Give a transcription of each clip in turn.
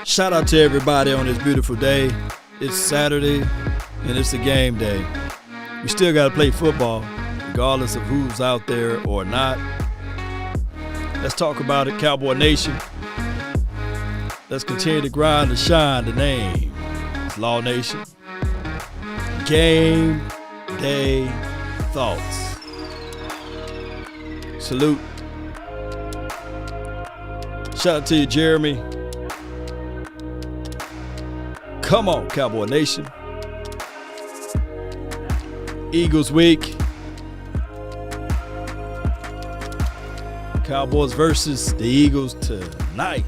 Shout out to everybody on this beautiful day. It's Saturday, and it's a game day. We still got to play football, regardless of who's out there or not. Let's talk about it, Cowboy Nation. Let's continue to grind and shine. The name is Law Nation. Game day thoughts. Salute. Shout out to you, Jeremy. Come on, Cowboy Nation. Eagles week. Cowboys versus the Eagles tonight.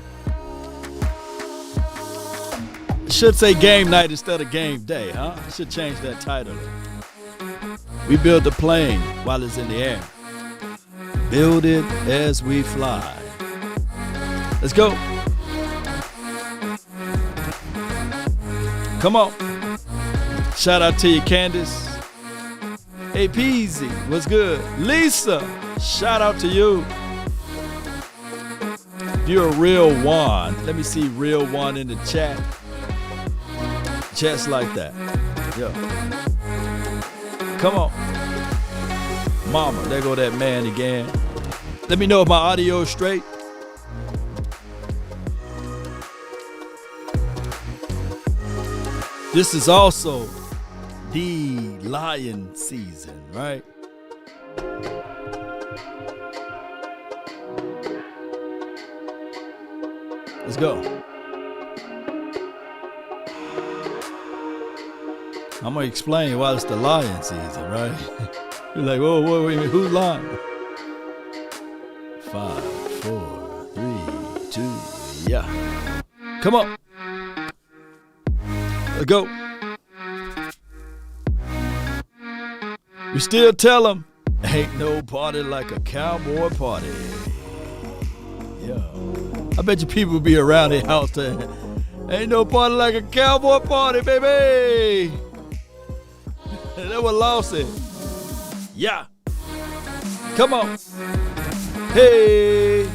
Should say game night instead of game day, huh? Should change that title. We build the plane while it's in the air. Build it as we fly. Let's go. Come on. Shout out to you, Candace. Hey, Peasy, what's good? Lisa, shout out to you. You're a real one. Let me see real one in the chat. Chats like that. Yeah. Come on. Mama, there go that man again. Let me know if my audio is straight. This is also the lion season, right? Let's go. I'm going to explain why it's the lion season, right? You're like, whoa, wait a minute, who's lying? 5, 4, 3, 2, yeah. Come on. Let's go. We still tell them, ain't no party like a cowboy party. Yeah. I bet you people be around the house saying, ain't no party like a cowboy party, baby. That's what Law said. Yeah. Come on. Hey,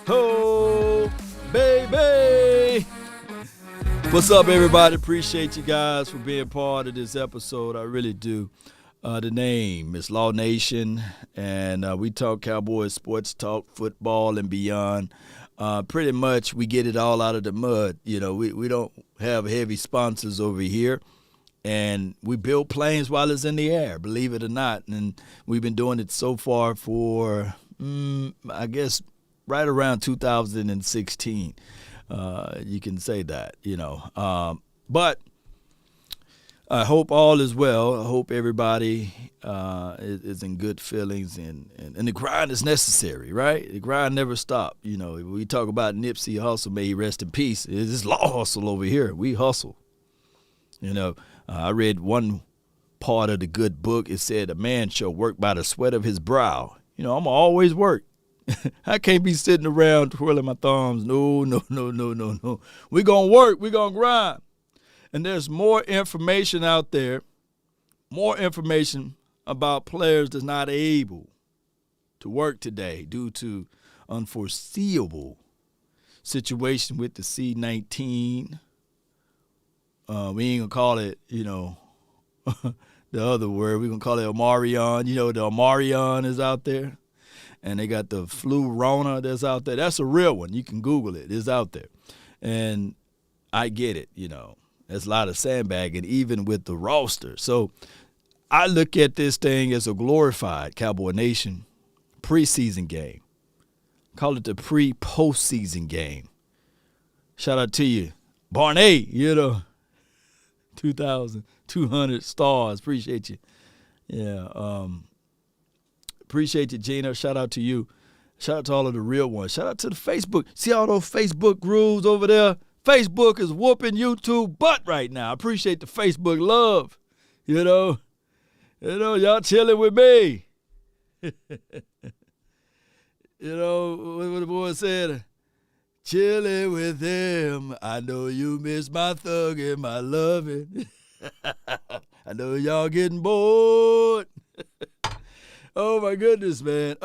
ho, baby. What's up, everybody? Appreciate you guys for being part of this episode. I really do. The name is Law Nation, and we talk Cowboys sports, talk football, and beyond. Pretty much we get it all out of the mud. You know, we don't have heavy sponsors over here, and we build planes while it's in the air, believe it or not. And we've been doing it so far for, I guess, right around 2016. You can say that, you know. But I hope all is well. I hope everybody is in good feelings, and the grind is necessary, right? The grind never stops. You know, we talk about Nipsey Hussle, may he rest in peace. It's law hustle over here. We hustle. You know, I read one part of the good book. It said a man shall work by the sweat of his brow. You know, I'm going to always work. I can't be sitting around twirling my thumbs. No. We're going to work. We're going to grind. And there's more information out there, more information about players that's not able to work today due to unforeseeable situation with the C-19. We ain't going to call it, you know, the other word. We're going to call it Omarion. You know, the Omarion is out there. And they got the flu Rona that's out there. That's a real one. You can Google it. It's out there. And I get it, you know. There's a lot of sandbagging, even with the roster. So I look at this thing as a glorified Cowboy Nation preseason game. Call it the pre-postseason game. Shout out to you. Barney, you know, 2,200 stars. Appreciate you. Yeah, appreciate you, Gina. Shout out to you. Shout out to all of the real ones. Shout out to the Facebook. See all those Facebook grooves over there? Facebook is whooping YouTube butt right now. I appreciate the Facebook love. You know, y'all chilling with me. You know, what the boy said, chilling with them. I know you miss my thug and my loving. I know y'all getting bored. Oh, my goodness, man.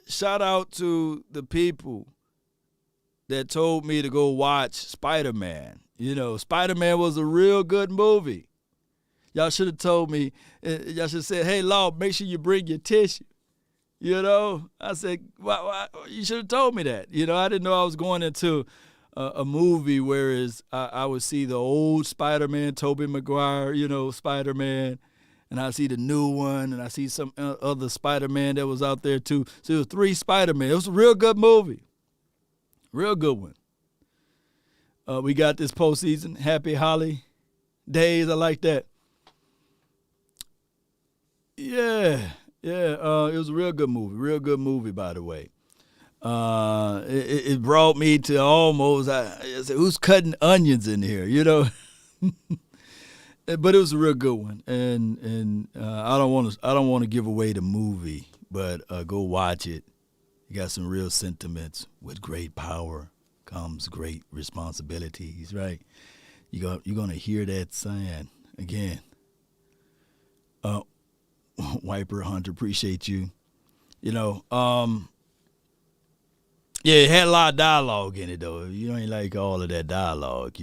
Shout out to the people that told me to go watch Spider-Man. Spider-Man was a real good movie. Y'all should have told me. Y'all should have said, hey, Law, make sure you bring your tissue. I said, why? You should have told me that. I didn't know I was going into a movie whereas I would see the old Spider-Man, Tobey Maguire, Spider-Man, and I see the new one, and I see some other Spider-Man that was out there too. So it was 3 Spider-Man. It was a real good movie. Real good one. We got this postseason. Happy holidays. I like that. Yeah. It was a real good movie. Real good movie, by the way. It brought me to almost, I said, who's cutting onions in here, But it was a real good one, and I don't want to give away the movie, but go watch it. You got some real sentiments. With great power comes great responsibilities, right? You're gonna hear that saying again. Wiper Hunter, appreciate you. Yeah, it had a lot of dialogue in it, though. You ain't like all of that dialogue,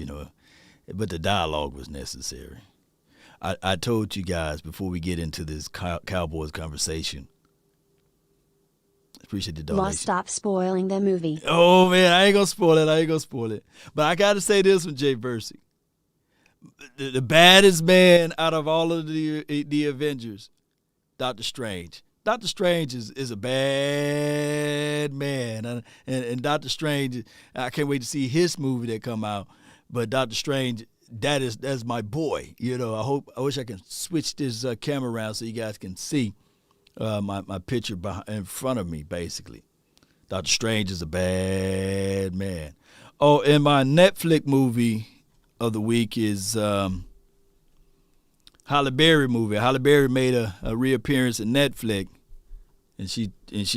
but the dialogue was necessary. I told you guys before we get into this Cowboys conversation. Appreciate the donation. Must stop spoiling the movie. Oh, man, I ain't going to spoil it. But I got to say this one, Jay Versick. The baddest man out of all of the Avengers, Doctor Strange. Doctor Strange is a bad man, and Doctor Strange, I can't wait to see his movie that come out. But Doctor Strange, that's my boy. I wish I can switch this camera around so you guys can see my picture in front of me. Basically, Doctor Strange is a bad man. Oh, and my Netflix movie of the week is Halle Berry movie. Halle Berry made a reappearance in Netflix. And she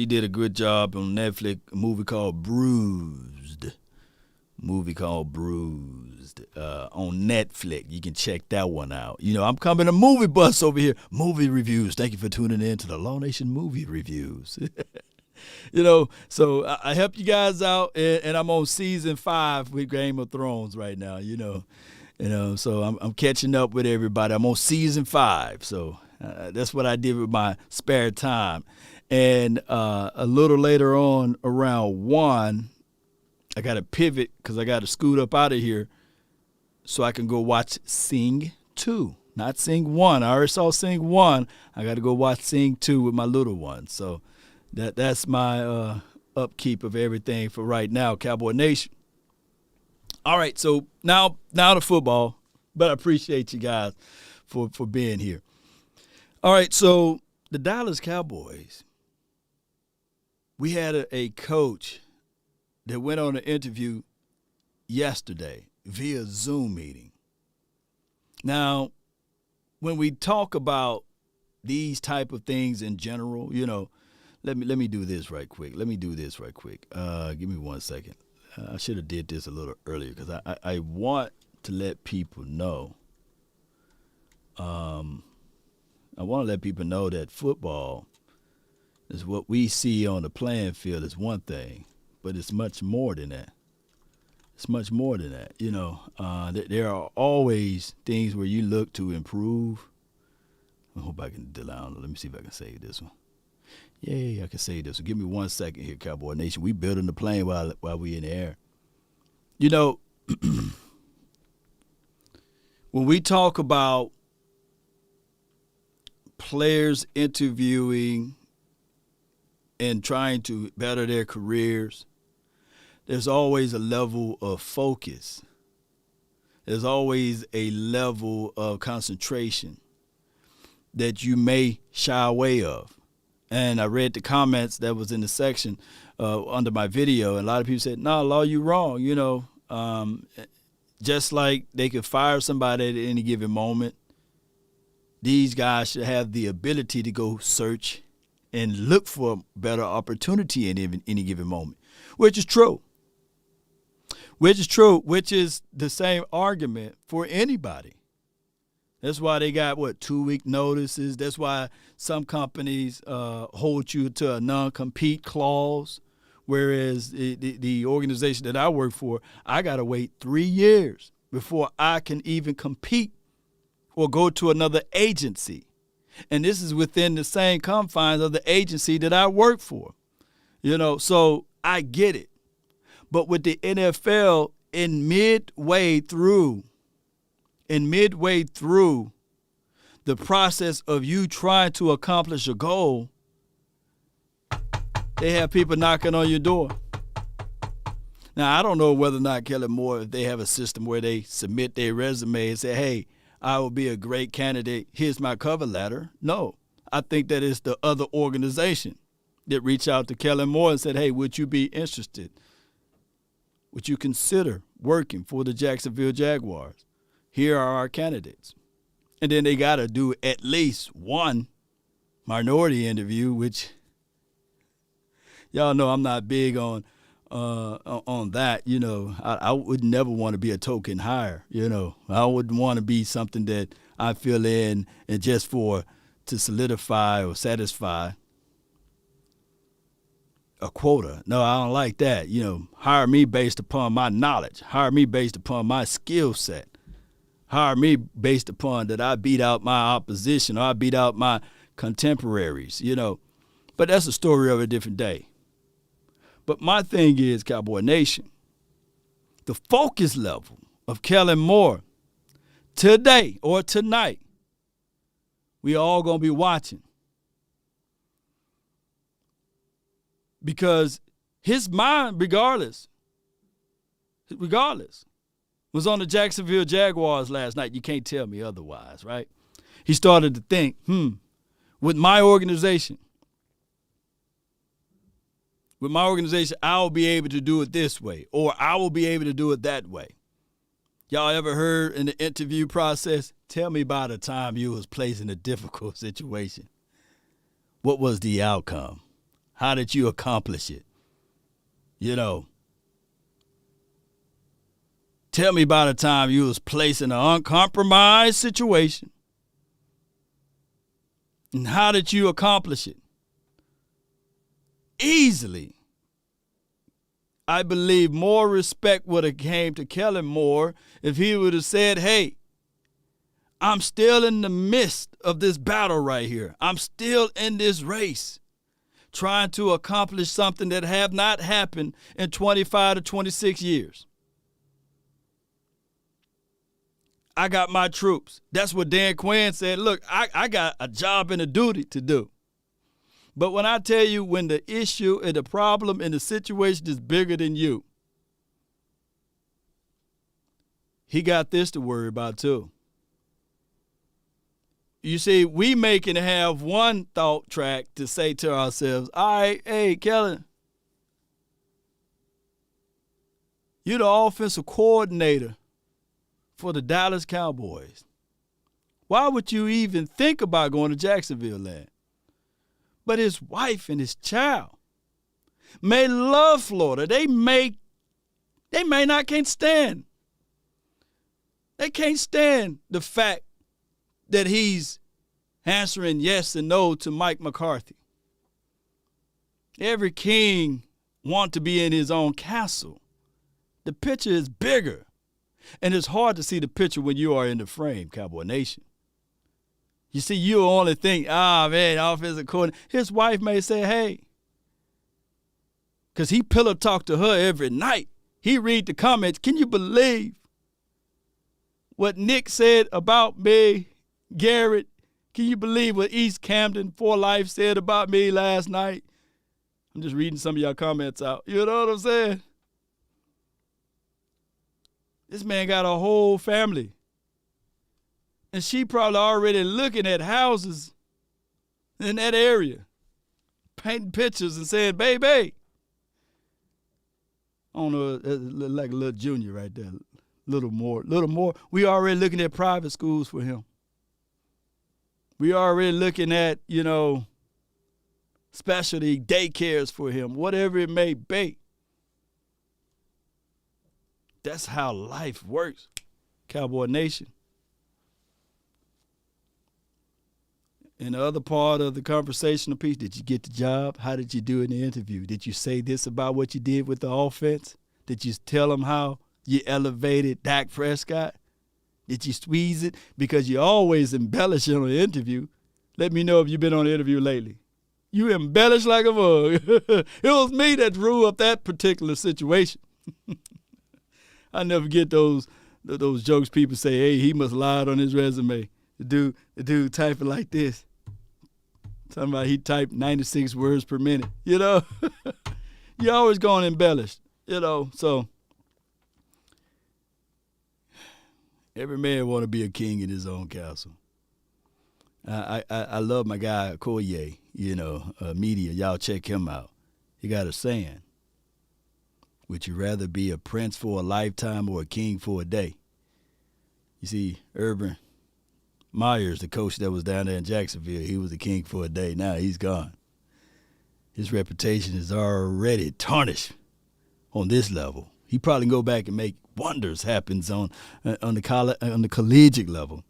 did a good job on Netflix, a movie called Bruised. On Netflix. You can check that one out. I'm coming to Movie Bus over here. Movie reviews. Thank you for tuning in to the Law Nation Movie Reviews. So I help you guys out, and I'm on season 5 with Game of Thrones right now, so I'm catching up with everybody. I'm on season 5, so that's what I did with my spare time. And a little later on, around 1, I got to pivot because I got to scoot up out of here so I can go watch Sing 2. Not Sing 1. I already saw Sing 1. I got to go watch Sing 2 with my little one. So that's my upkeep of everything for right now, Cowboy Nation. All right, so now to football, but I appreciate you guys for being here. All right, so the Dallas Cowboys, we had a coach that went on an interview yesterday via Zoom meeting. Now, when we talk about these type of things in general, let me do this right quick. Give me 1 second. I should have did this a little earlier because I want to let people know. I want to let people know that football is what we see on the playing field is one thing, but it's much more than that. There are always things where you look to improve. I hope I can let me see if I can save this one. Yeah, I can save this one. Give me 1 second here, Cowboy Nation. We building the plane while we in the air. When we talk about players interviewing and trying to better their careers, there's always a level of focus. There's always a level of concentration that you may shy away of. And I read the comments that was in the section under my video, and a lot of people said, "No, Law, you wrong." Just like they could fire somebody at any given moment, these guys should have the ability to go search and look for a better opportunity in any given moment, which is true. Which is the same argument for anybody. That's why they got, 2-week notices. That's why some companies hold you to a non-compete clause Whereas the organization that I work for, I got to wait 3 years before I can even compete or go to another agency. And this is within the same confines of the agency that I work for. So I get it. But with the NFL in midway through the process of you trying to accomplish a goal, they have people knocking on your door. Now, I don't know whether or not Kellen Moore, if they have a system where they submit their resume and say, hey, I will be a great candidate. Here's my cover letter. No, I think that it's the other organization that reached out to Kellen Moore and said, hey, would you be interested? Would you consider working for the Jacksonville Jaguars? Here are our candidates. And then they got to do at least one minority interview, which y'all know I'm not big on that. I would never want to be a token hire. I wouldn't want to be something that I fill in and just to solidify or satisfy a quota. No, I don't like that. Hire me based upon my knowledge. Hire me based upon my skill set. Hire me based upon that I beat out my opposition or I beat out my contemporaries, But that's a story of a different day. But my thing is, Cowboy Nation, the focus level of Kellen Moore today or tonight, we all going to be watching. Because his mind, regardless, was on the Jacksonville Jaguars last night. You can't tell me otherwise, right? He started to think, with my organization, I'll be able to do it this way, or I will be able to do it that way. Y'all ever heard in the interview process, tell me about a time you was placed in a difficult situation. What was the outcome? How did you accomplish it? Tell me about a time you was placed in an uncompromised situation. And how did you accomplish it? Easily. I believe more respect would have came to Kellen Moore if he would have said, hey, I'm still in the midst of this battle right here. I'm still in this race, trying to accomplish something that have not happened in 25 to 26 years. I got my troops. That's what Dan Quinn said. Look, I got a job and a duty to do. But when I tell you, when the issue and the problem and the situation is bigger than you, he got this to worry about too. You see, we can have one thought track to say to ourselves, all right, hey, Kellen, you're the offensive coordinator for the Dallas Cowboys. Why would you even think about going to Jacksonville land? But his wife and his child may love Florida. They may not can't stand. They can't stand the fact that he's answering yes and no to Mike McCarthy. Every king wants to be in his own castle. The picture is bigger. And it's hard to see the picture when you are in the frame, Cowboy Nation. You see, you only think, man, offensive coordinator. His wife may say, hey, because he pillow talk to her every night. He read the comments. Can you believe what Nick said about me, Garrett? Can you believe what East Camden for Life said about me last night? I'm just reading some of y'all comments out. You know what I'm saying? This man got a whole family. And she probably already looking at houses in that area, painting pictures and saying, baby. I don't know, like a little junior right there. Little more. We already looking at private schools for him. We already looking at, specialty daycares for him, whatever it may be. That's how life works, Cowboy Nation. And the other part of the conversational piece, did you get the job? How did you do in the interview? Did you say this about what you did with the offense? Did you tell them how you elevated Dak Prescott? Did you squeeze it? Because you always embellish on an interview. Let me know if you've been on an interview lately. You embellish like a mug. It was me that drew up that particular situation. I never get those jokes people say, hey, he must lied on his resume. The dude typing like this. Talking about he typed 96 words per minute. You know? You're always going to embellish. You know, so every man want to be a king in his own castle. I love my guy, Okoye, media. Y'all check him out. He got a saying. Would you rather be a prince for a lifetime or a king for a day? You see, Urban Myers, the coach that was down there in Jacksonville, he was a king for a day. Now he's gone. His reputation is already tarnished on this level. He probably can go back and make wonders happen on the collegiate level.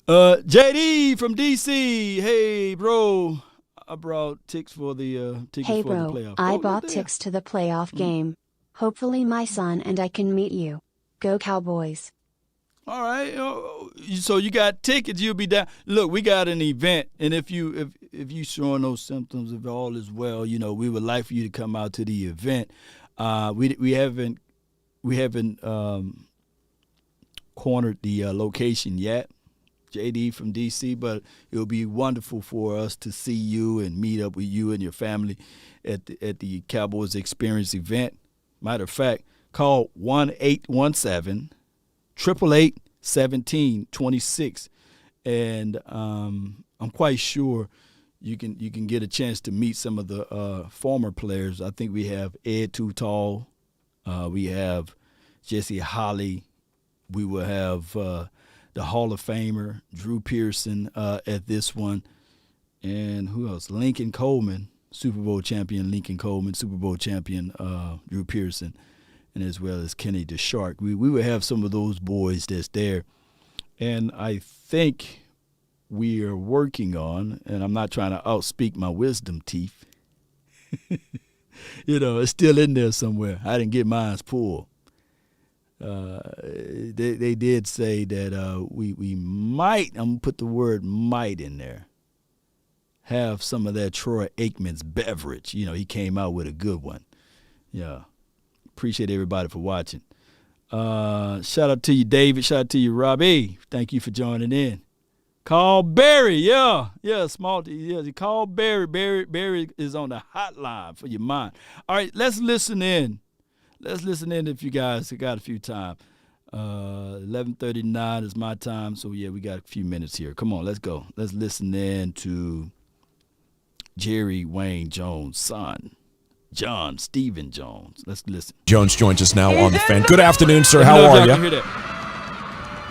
JD from DC. Hey, bro. I brought tickets for the playoff. I bought tickets to the playoff game. Hopefully my son and I can meet you. Go Cowboys. All right. So you got tickets, you'll be down. Look, we got an event, and if you showing those symptoms, if all is well, we would like for you to come out to the event. We haven't cornered the location yet, JD from DC, but it'll be wonderful for us to see you and meet up with you and your family at the Cowboys Experience event. Matter of fact, call 1-817-888-1726, and I'm quite sure you can get a chance to meet some of the former players. I think we have Ed Too Tall, we have Jesse Holly, we will have the Hall of Famer Drew Pearson at this one, and who else? Lincoln Coleman, Super Bowl champion Lincoln Coleman, Super Bowl champion Drew Pearson, and as well as Kenny DeShark. We will have some of those boys that's there, and I think we are working on, and I'm not trying to outspeak my wisdom teeth. It's still in there somewhere. I didn't get mine pulled. They did say that we might, I'm going to put the word might in there, have some of that Troy Aikman's beverage. He came out with a good one. Yeah. Appreciate everybody for watching. Shout out to you, David. Shout out to you, Robbie. Thank you for joining in. Call Barry. Yeah, small. Yeah, call Barry. Barry is on the hotline for your mind. All right, let's listen in. If you guys got a few time. 11:39 is my time, so yeah, we got a few minutes here. Come on, let's go. Let's listen in to Jerry Wayne Jones' son, John Stephen Jones. Let's listen. Jones joins us now on the Fan. Good afternoon, sir. How are you?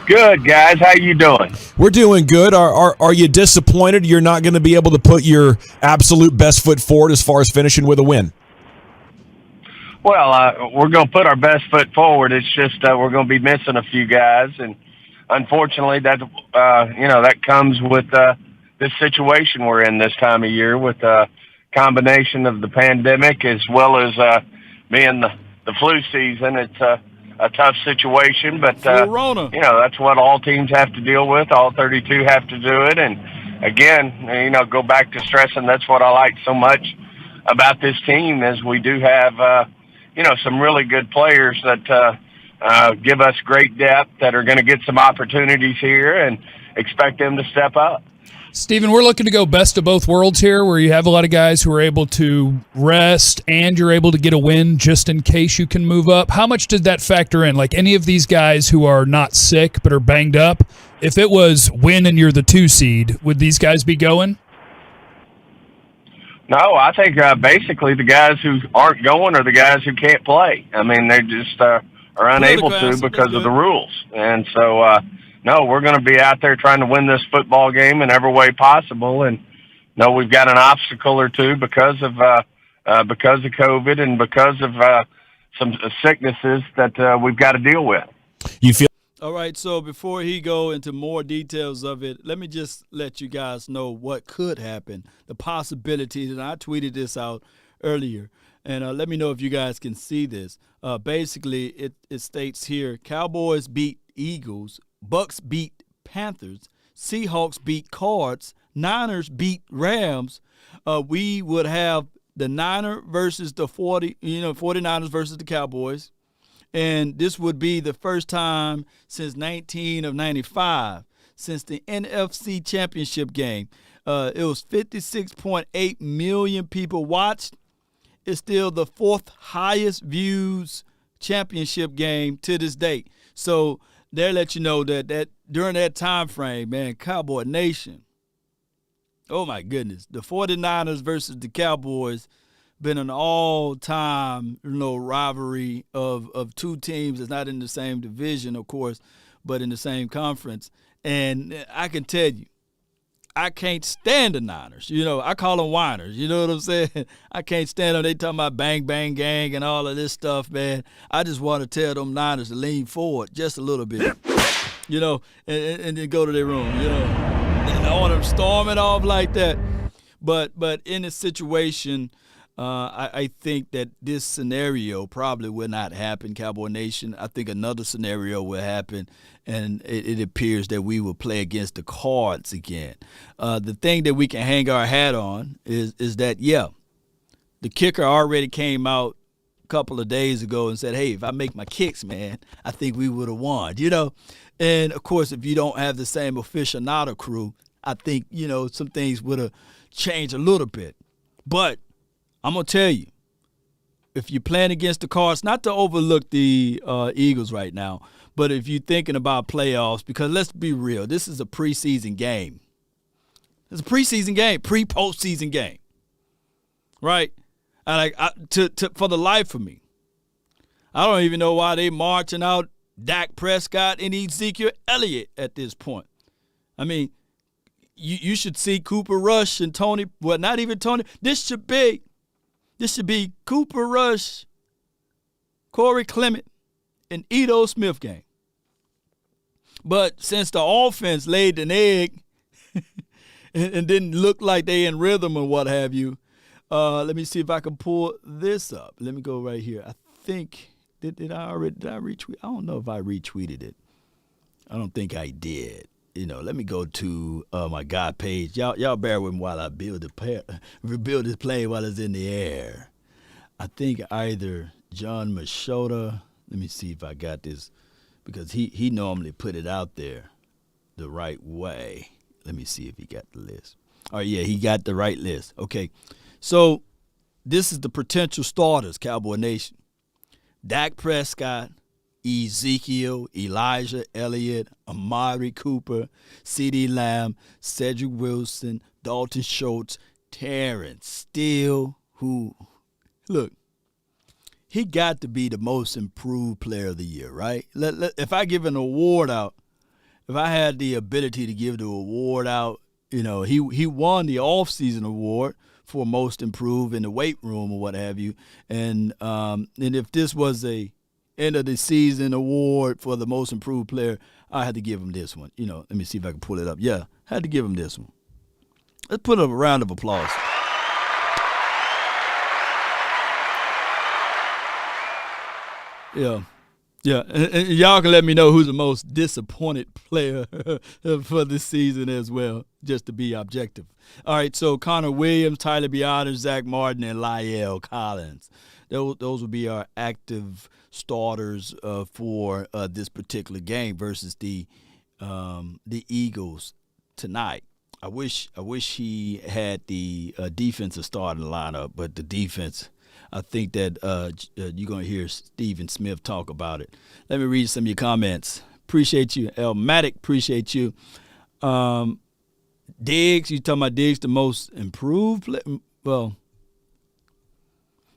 Good, guys. How you doing? We're doing good. Are you disappointed you're not going to be able to put your absolute best foot forward as far as finishing with a win? Well, we're going to put our best foot forward. It's just we're going to be missing a few guys, and unfortunately, that comes with this situation we're in this time of year, with a combination of the pandemic as well as being the flu season. It's a tough situation, but that's what all teams have to deal with. All 32 have to do it, and again, go back to stressing. That's what I like so much about this team is we do have some really good players that give us great depth that are going to get some opportunities here, and expect them to step up. Stephen, we're looking to go best of both worlds here, where you have a lot of guys who are able to rest and you're able to get a win just in case you can move up. How much did that factor in? Like any of these guys who are not sick but are banged up, if it was win and you're the 2 seed, would these guys be going? No, I think basically the guys who aren't going are the guys who can't play. I mean, they just are unable to because of the rules. And so, no, we're going to be out there trying to win this football game in every way possible. And no, we've got an obstacle or two because of COVID and because of some sicknesses that we've got to deal with. You feel All right, so before he go into more details of it, let me just let you guys know what could happen, the possibilities, and I tweeted this out earlier, and let me know if you guys can see this. Basically, it states here, Cowboys beat Eagles, Bucks beat Panthers, Seahawks beat Cards, Niners beat Rams. We would have the Niner versus the 49ers versus the Cowboys. And this would be the first time since 1995, since the NFC Championship game. It was 56.8 million people watched. It's still the fourth highest views championship game to this date. So they let you know that during that time frame, man, Cowboy Nation, oh my goodness, the 49ers versus the Cowboys been an all-time, rivalry of two teams that's not in the same division, of course, but in the same conference. And I can tell you, I can't stand the Niners. I call them whiners. You know what I'm saying? I can't stand them. They talking about bang, bang, gang and all of this stuff, man. I just want to tell them Niners to lean forward just a little bit, and then go to their room, I want them storming off like that. But in a situation, I think that this scenario probably will not happen, Cowboy Nation. I think another scenario will happen, and it appears that we will play against the Cards again. The thing that we can hang our hat on is that, the kicker already came out a couple of days ago and said, hey, if I make my kicks, man, I think we would have won, And, of course, if you don't have the same aficionado crew, I think, some things would have changed a little bit. But I'm going to tell you, if you're playing against the Cards, not to overlook the Eagles right now, but if you're thinking about playoffs, because let's be real, this is a preseason game. It's a preseason game, pre-postseason game, right? For the life of me, I don't even know why they marching out Dak Prescott and Ezekiel Elliott at this point. I mean, you should see Cooper Rush and Tony, well, not even Tony. This should be Cooper Rush, Corey Clement, and Ito Smith game. But since the offense laid an egg and didn't look like they in rhythm or what have you, let me see if I can pull this up. Let me go right here. I think, did I retweet? I don't know if I retweeted it. I don't think I did. Let me go to my God page. Y'all bear with me while I build this plane while it's in the air. I think either John Machota, let me see if I got this, because he normally put it out there the right way. Let me see if he got the list. Oh, yeah, he got the right list. Okay, so this is the potential starters, Cowboy Nation. Dak Prescott, Ezekiel, Elijah Elliott, Amari Cooper, CeeDee Lamb, Cedric Wilson, Dalton Schultz, Terrence Steele, who, look, he got to be the most improved player of the year, right? If I give an award out, if I had the ability to give the award out, he won the offseason award for most improved in the weight room or what have you. And if this was a end of the season award for the most improved player, I had to give him this one. Let me see if I can pull it up. Yeah, I had to give him this one. Let's put up a round of applause. Yeah, and y'all can let me know who's the most disappointed player for this season as well, just to be objective. All right, so Connor Williams, Tyler Biotis, Zach Martin, and La'el Collins. Those will be our active starters for this particular game versus the Eagles tonight. I wish he had the defensive starting lineup, but the defense, I think that you're going to hear Stephen Smith talk about it. Let me read some of your comments. Appreciate you. Elmatic, appreciate you. Diggs, you talking about Diggs, the most improved player? Well,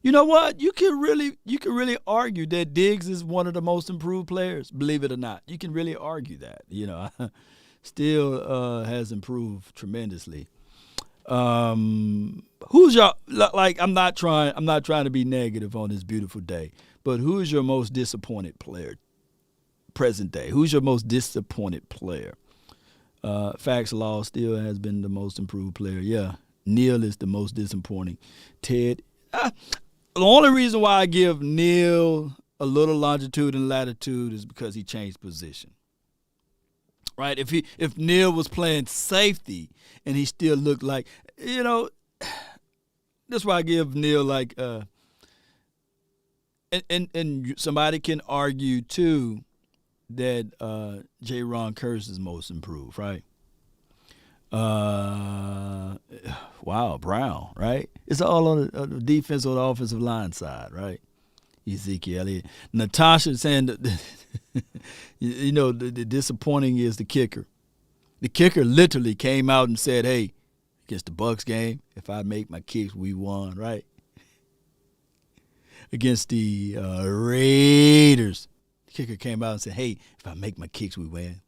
you know what? You can really argue that Diggs is one of the most improved players, believe it or not. You can really argue that. Still has improved tremendously. Who's your, like, I'm not trying to be negative on this beautiful day, but who is your most disappointed player present day. Who's your most disappointed player? Facts Law still has been the most improved player. Yeah, Neil is the most disappointing. Ted, the only reason why I give Neil a little longitude and latitude is because he changed position. Right? If Neil was playing safety and he still looked like, that's why I give Neil like and somebody can argue too that J. Ron Curse is most improved, right? Wow, Brown, right? It's all on the defense or the offensive line side, right? Ezekiel Elliott. Natasha saying that, the disappointing is the kicker. The kicker literally came out and said, hey, against the Bucs game, if I make my kicks, we won, right? Against the Raiders, the kicker came out and said, hey, if I make my kicks, we win.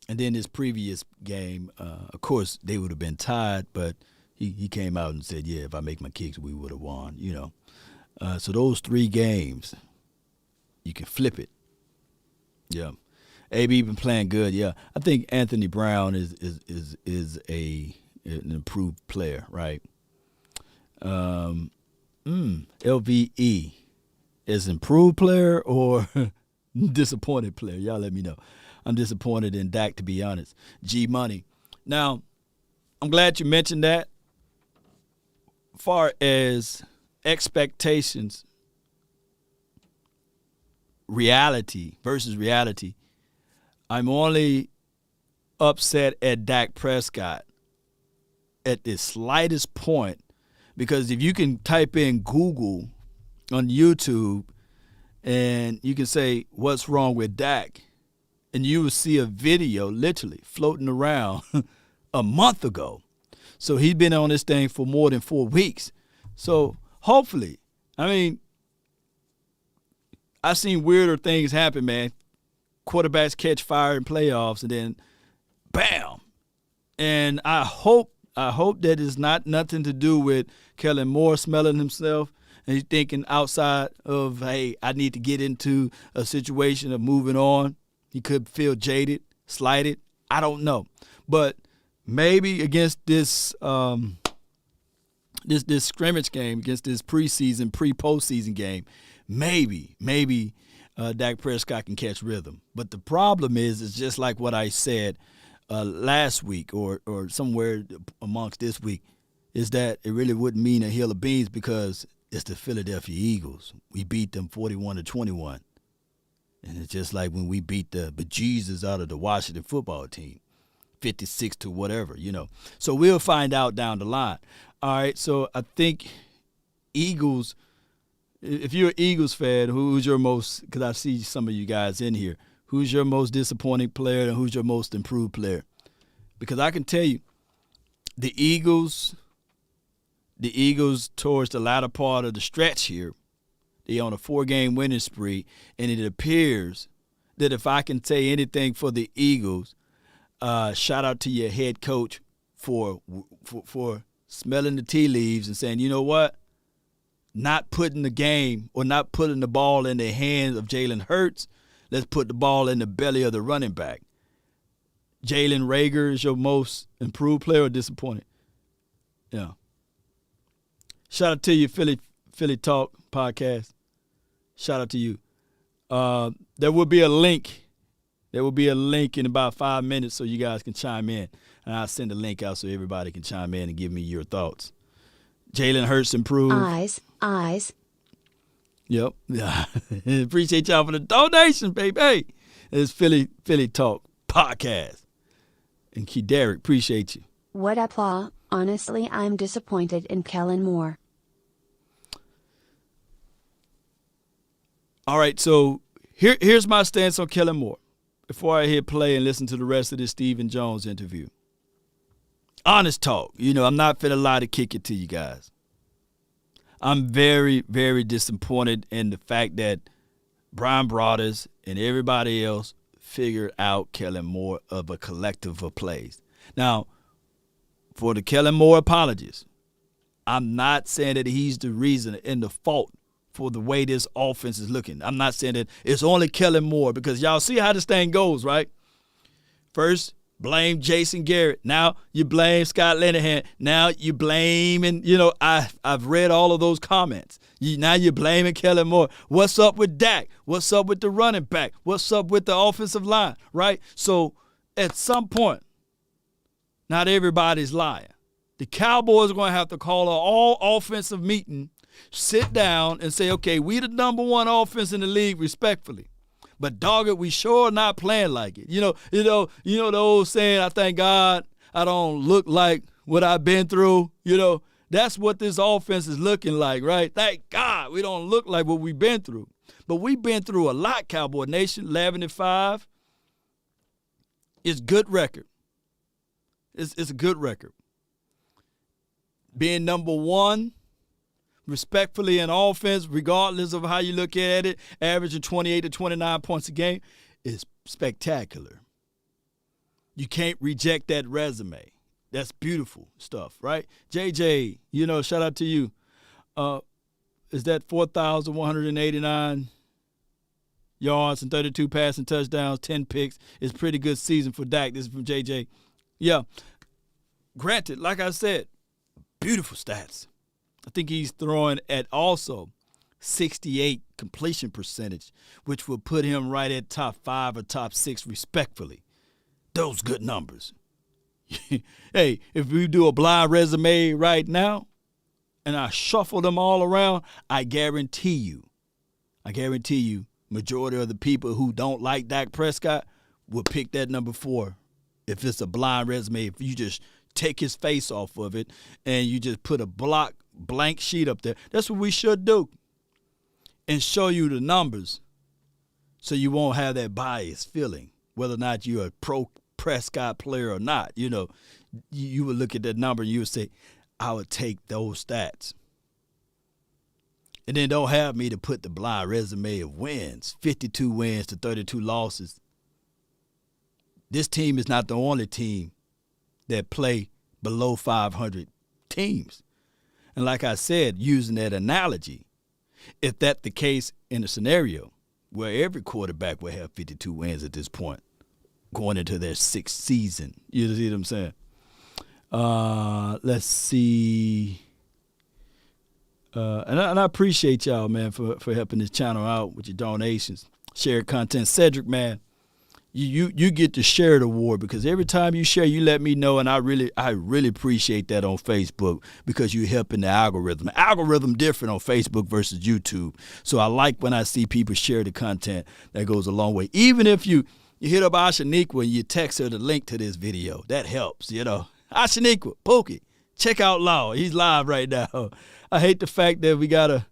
And then this previous game, of course, they would have been tied, but he came out and said, yeah, if I make my kicks, we would have won, So those 3 games, you can flip it. Yeah. AB been playing good, yeah. I think Anthony Brown is an improved player, right? LVE is improved player or disappointed player? Y'all let me know. I'm disappointed in Dak, to be honest. G Money. Now, I'm glad you mentioned that. Far as expectations, reality versus reality, I'm only upset at Dak Prescott at the slightest point, because if you can type in Google on YouTube and you can say, what's wrong with Dak? And you will see a video literally floating around a month ago. So he's been on this thing for more than 4 weeks. So hopefully, I've seen weirder things happen, man. Quarterbacks catch fire in playoffs and then bam. And I hope that it's not nothing to do with Kellen Moore smelling himself and he's thinking outside of, hey, I need to get into a situation of moving on. He could feel jaded, slighted. I don't know. But maybe against this this scrimmage game, against this pre-postseason game, maybe Dak Prescott can catch rhythm. But the problem is, it's just like what I said last week or somewhere amongst this week, is that it really wouldn't mean a hill of beans because it's the Philadelphia Eagles. We beat them 41-21. And it's just like when we beat the bejesus out of the Washington football team, 56 to whatever, So we'll find out down the line. All right, so I think Eagles, if you're an Eagles fan, who's your most, because I see some of you guys in here, who's your most disappointing player and who's your most improved player? Because I can tell you, the Eagles towards the latter part of the stretch here, they're on a 4-game winning spree, and it appears that if I can say anything for the Eagles, shout out to your head coach for smelling the tea leaves and saying, you know what, not putting the game or not putting the ball in the hands of Jalen Hurts. Let's put the ball in the belly of the running back. Jalen Reagor is your most improved player or disappointed? Yeah. Shout out to you, Philly Talk podcast. Shout out to you. There will be a link. There will be a link in about 5 minutes so you guys can chime in. And I'll send a link out so everybody can chime in and give me your thoughts. Jalen Hurts improved. Eyes. Yep. Appreciate y'all for the donation, baby. Hey, it's Philly Talk podcast. And Key Derek, appreciate you. What up, Law? Honestly, I'm disappointed in Kellen Moore. All right, so here's my stance on Kellen Moore before I hit play and listen to the rest of this Stephen Jones interview. Honest talk. I'm not finna lie to kick it to you guys. I'm very, very disappointed in the fact that Brian Broaddus and everybody else figured out Kellen Moore of a collective of plays. Now, for the Kellen Moore apologists, I'm not saying that he's the reason and the fault for the way this offense is looking. I'm not saying that it's only Kellen Moore, because y'all see how this thing goes, right? First, blame Jason Garrett. Now you blame Scott Linehan. Now you blaming, I've read all of those comments. Now you're blaming Kellen Moore. What's up with Dak? What's up with the running back? What's up with the offensive line, right? So at some point, not everybody's lying. The Cowboys are going to have to call an all-offensive meeting, sit down and say, okay, we the number one offense in the league respectfully. But dog it, we sure not playing like it. You know the old saying, I thank God I don't look like what I've been through. That's what this offense is looking like, right? Thank God we don't look like what we've been through. But we've been through a lot, Cowboy Nation. 11-5. It's good record. It's a good record. Being number one, respectfully in offense, regardless of how you look at it, averaging 28 to 29 points a game, is spectacular. You can't reject that resume. That's beautiful stuff, right? JJ, shout out to you. Is that 4,189 yards and 32 passing touchdowns, 10 picks? It's a pretty good season for Dak. This is from JJ. Yeah. Granted, like I said, beautiful stats. I think he's throwing at also 68 completion percentage, which would put him right at top 5 or top 6 respectfully. Those good numbers. Hey, if we do a blind resume right now and I shuffle them all around, I guarantee you, majority of the people who don't like Dak Prescott will pick that number 4 if it's a blind resume. If you just take his face off of it and you just put a blank sheet up there. That's what we should do, and show you the numbers so you won't have that biased feeling, whether or not you're a pro Prescott player or not. You would look at that number and you would say, I would take those stats. And then don't have me to put the blind resume of wins, 52 wins to 32 losses. This team is not the only team that play below 500 teams. And like I said, using that analogy, if that's the case in a scenario where every quarterback will have 52 wins at this point, going into their 6th season. You see what I'm saying? Let's see. And I appreciate y'all, man, for helping this channel out with your donations, share content. Cedric, man, you get the shared award, because every time you share, you let me know, and I really appreciate that on Facebook, because you're helping the algorithm. The algorithm different on Facebook versus YouTube. So I like when I see people share the content. That goes a long way. Even if you hit up Ashaniqua and you text her the link to this video, that helps, Ashaniqua, Pookie, check out Law. He's live right now. I hate the fact that we got to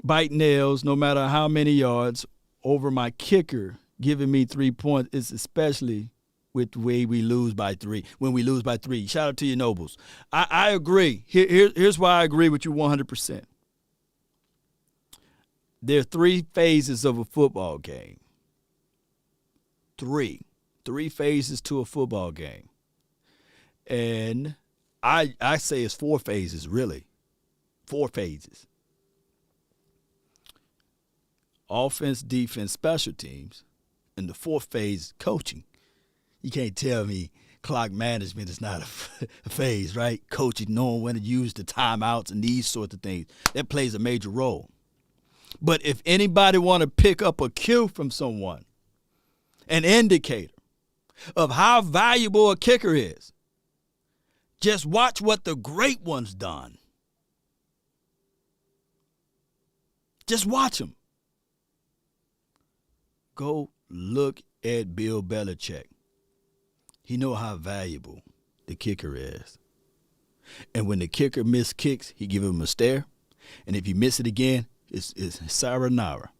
bite nails no matter how many yards over my kicker giving me 3 points. It's especially with the way we lose by 3. When we lose by 3. Shout out to you, Nobles. I agree. Here's why I agree with you 100%. There are 3 phases of a football game. 3 phases to a football game. And I say it's 4 phases, really. 4 phases. Offense, defense, special teams. And the 4th phase, coaching. You can't tell me clock management is not a phase, right? Coaching, knowing when to use the timeouts and these sorts of things. That plays a major role. But if anybody want to pick up a cue from someone, an indicator of how valuable a kicker is, just watch what the great ones done. Just watch them. Go look at Bill Belichick. He know how valuable the kicker is. And when the kicker miss kicks, he give him a stare. And if he miss it again, it's sayonara.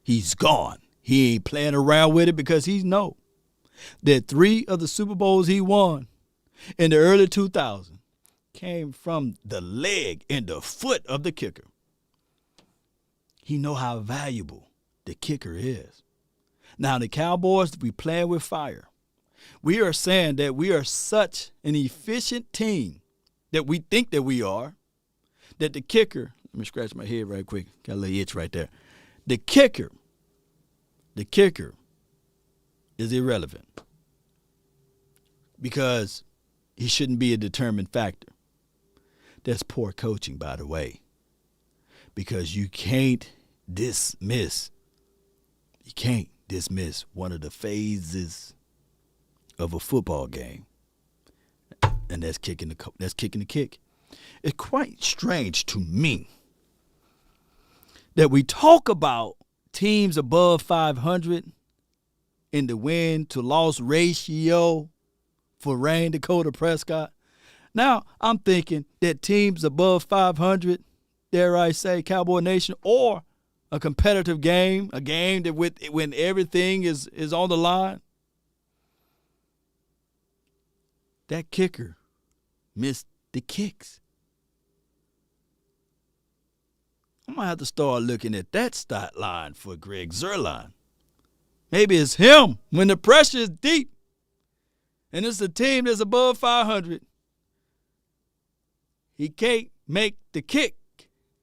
He's gone. He ain't playing around with it, because he know that 3 of the Super Bowls he won in the early 2000s came from the leg and the foot of the kicker. He know how valuable the kicker is. Now, the Cowboys, we playing with fire. We are saying that we are such an efficient team that we think that we are, that the kicker, Let me scratch my head right quick. Got a little itch right there. The kicker is irrelevant because he shouldn't be a determined factor. That's poor coaching, by the way, because you can't dismiss one of the phases of a football game, and that's kicking the kick. It's quite strange to me that we talk about teams above 500 in the win-to-loss ratio for Rayne Dakota Prescott. Now, I'm thinking that teams above 500, dare I say, Cowboy Nation, or a competitive game, a game that when everything is on the line, that kicker missed the kicks. I'm going to have to start looking at that stat line for Greg Zuerlein. Maybe it's him when the pressure is deep and it's a team that's above 500. He can't make the kick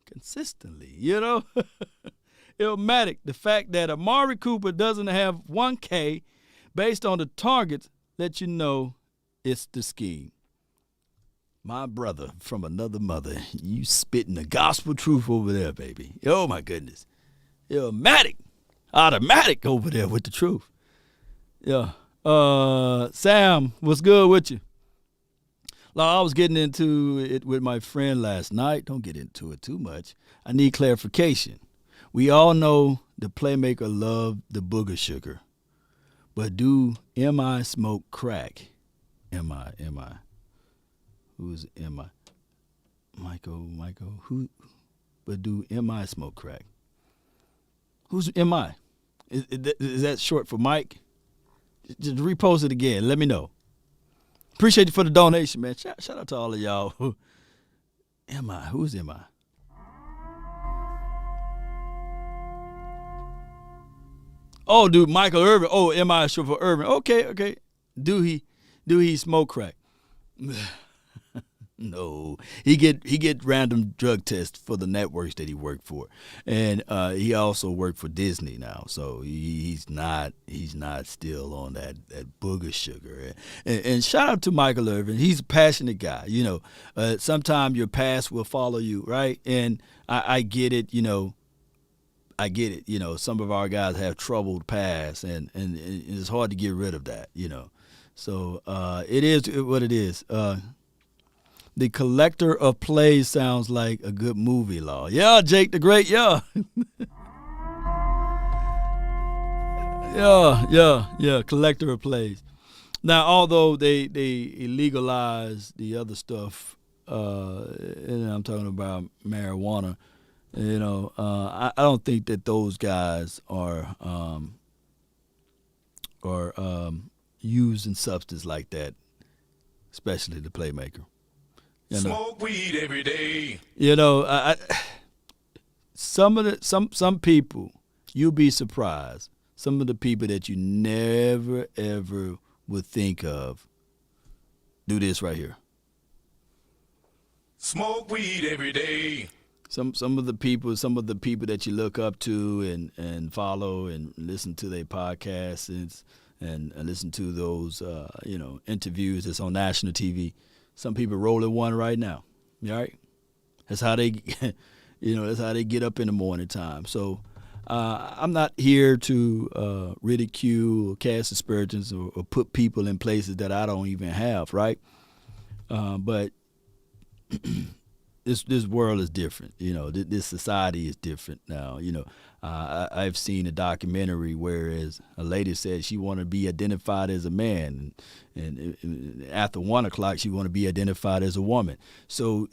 consistently, you know? Illmatic, the fact that Amari Cooper doesn't have 1K based on the targets let you know it's the scheme. My brother from another mother, you spitting the gospel truth over there, baby. Oh, my goodness. Illmatic, automatic over there with the truth. Yeah. Sam, what's good with you? I was getting into it with my friend last night. Don't get into it too much. I need clarification. We all know the playmaker loved the booger sugar. But do M.I. smoke crack? M.I. Who's M.I.? Michael, who? But do M.I. smoke crack? Who's M.I.? Is that short for Mike? Just repost it again. Let me know. Appreciate you for the donation, man. Shout out to all of y'all. M.I.? Who's M.I.? Oh, dude, Michael Irvin. Oh, M.I. short for Irvin. Okay. Do he smoke crack? No, he get random drug tests for the networks that he worked for, and he also worked for Disney now, so he's not still on that booger sugar. And shout out to Michael Irvin. He's a passionate guy. You know, sometimes your past will follow you, right? And I get it. You know, I get it. You know, some of our guys have troubled past, and it's hard to get rid of that. You know, so it is what it is. The Collector of Plays sounds like a good movie, Law. Yeah, Jake the Great, yeah. yeah, Collector of Plays. Now, although they illegalized the other stuff, and I'm talking about marijuana, you know, I don't think that those guys are using substance like that, especially the playmaker. You know, smoke weed every day. You know, some people, you'll be surprised. Some of the people that you never ever would think of do this right here. Smoke weed every day. Some of the people that you look up to and follow and listen to their podcasts and listen to those interviews that's on national TV. Some people rolling one right now, all right? That's how they, that's how they get up in the morning time. So I'm not here to ridicule or cast aspersions or put people in places that I don't even have, right? But this world is different. You know, this society is different now. You know, I've seen a documentary whereas a lady said she wanted to be identified as a man, and after 1 o'clock she wanted to be identified as a woman. So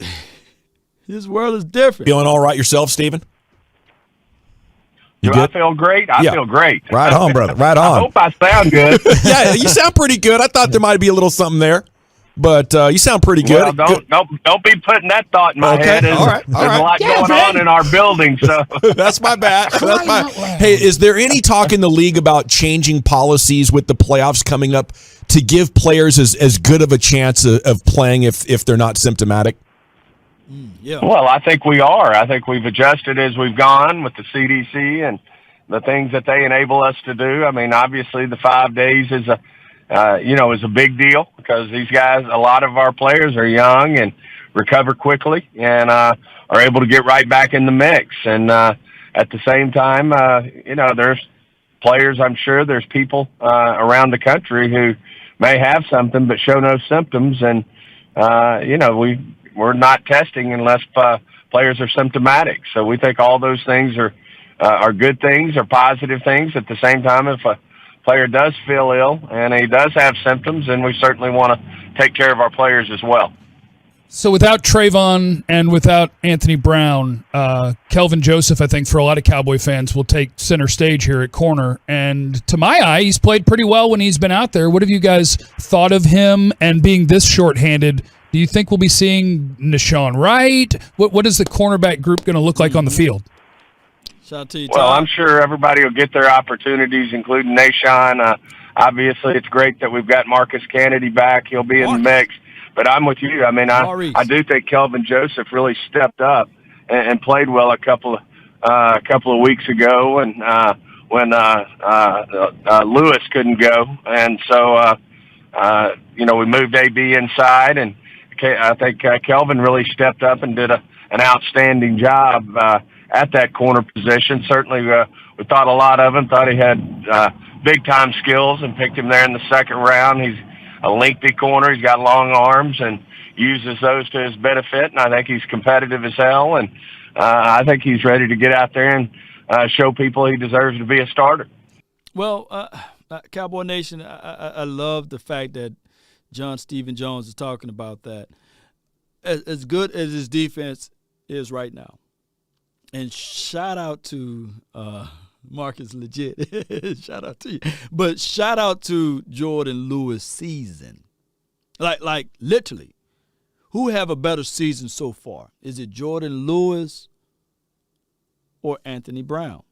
this world is different. Feeling all right yourself, Stephen? Do I feel great? I feel great. Right on, brother. Right on. I hope I sound good. Yeah, you sound pretty good. I thought there might be a little something there. But you sound pretty good. Well, don't be putting that thought in my head. All right. There's a lot going on in our building, so that's my bad. That's my. Hey, is there any talk in the league about changing policies with the playoffs coming up to give players as good of a chance of playing if they're not symptomatic? Yeah. Well, I think we are. I think we've adjusted as we've gone with the CDC and the things that they enable us to do. I mean, obviously the 5 days is is a big deal because these guys, a lot of our players are young and recover quickly and are able to get right back in the mix. And at the same time, there's players, I'm sure there's people around the country who may have something but show no symptoms. And, we're not testing unless players are symptomatic. So we think all those things are good things, are positive things. At the same time, if a player does feel ill and he does have symptoms, then we certainly want to take care of our players as well. So without Trayvon and without Anthony Brown, Kelvin Joseph, I think for a lot of Cowboy fans, will take center stage here at corner. And to my eye, he's played pretty well when he's been out there. What have you guys thought of him? And being this shorthanded, do you think we'll be seeing Nashawn Wright? What is the cornerback group going to look like on the field? Shout out to you, Well, Tom. I'm sure everybody will get their opportunities, including Nashawn. Obviously, it's great that we've got Marcus Kennedy back. He'll be in the mix. But I'm with you. I mean, I do think Kelvin Joseph really stepped up and played well a couple of weeks ago, and when Lewis couldn't go, and so we moved AB inside, and I think Kelvin really stepped up and did an outstanding job at that corner position. Certainly, we thought a lot of him. Thought he had big time skills, and picked him there in the second round. He's a lengthy corner. He's got long arms and uses those to his benefit. And I think he's competitive as hell. And I think he's ready to get out there and show people he deserves to be a starter. Well, Cowboy Nation, I love the fact that John Stephen Jones is talking about that. As good as his defense is right now, and shout out to Marcus legit. Shout out to you. But shout out to Jordan Lewis' season. Like literally. Who have a better season so far? Is it Jordan Lewis or Anthony Brown?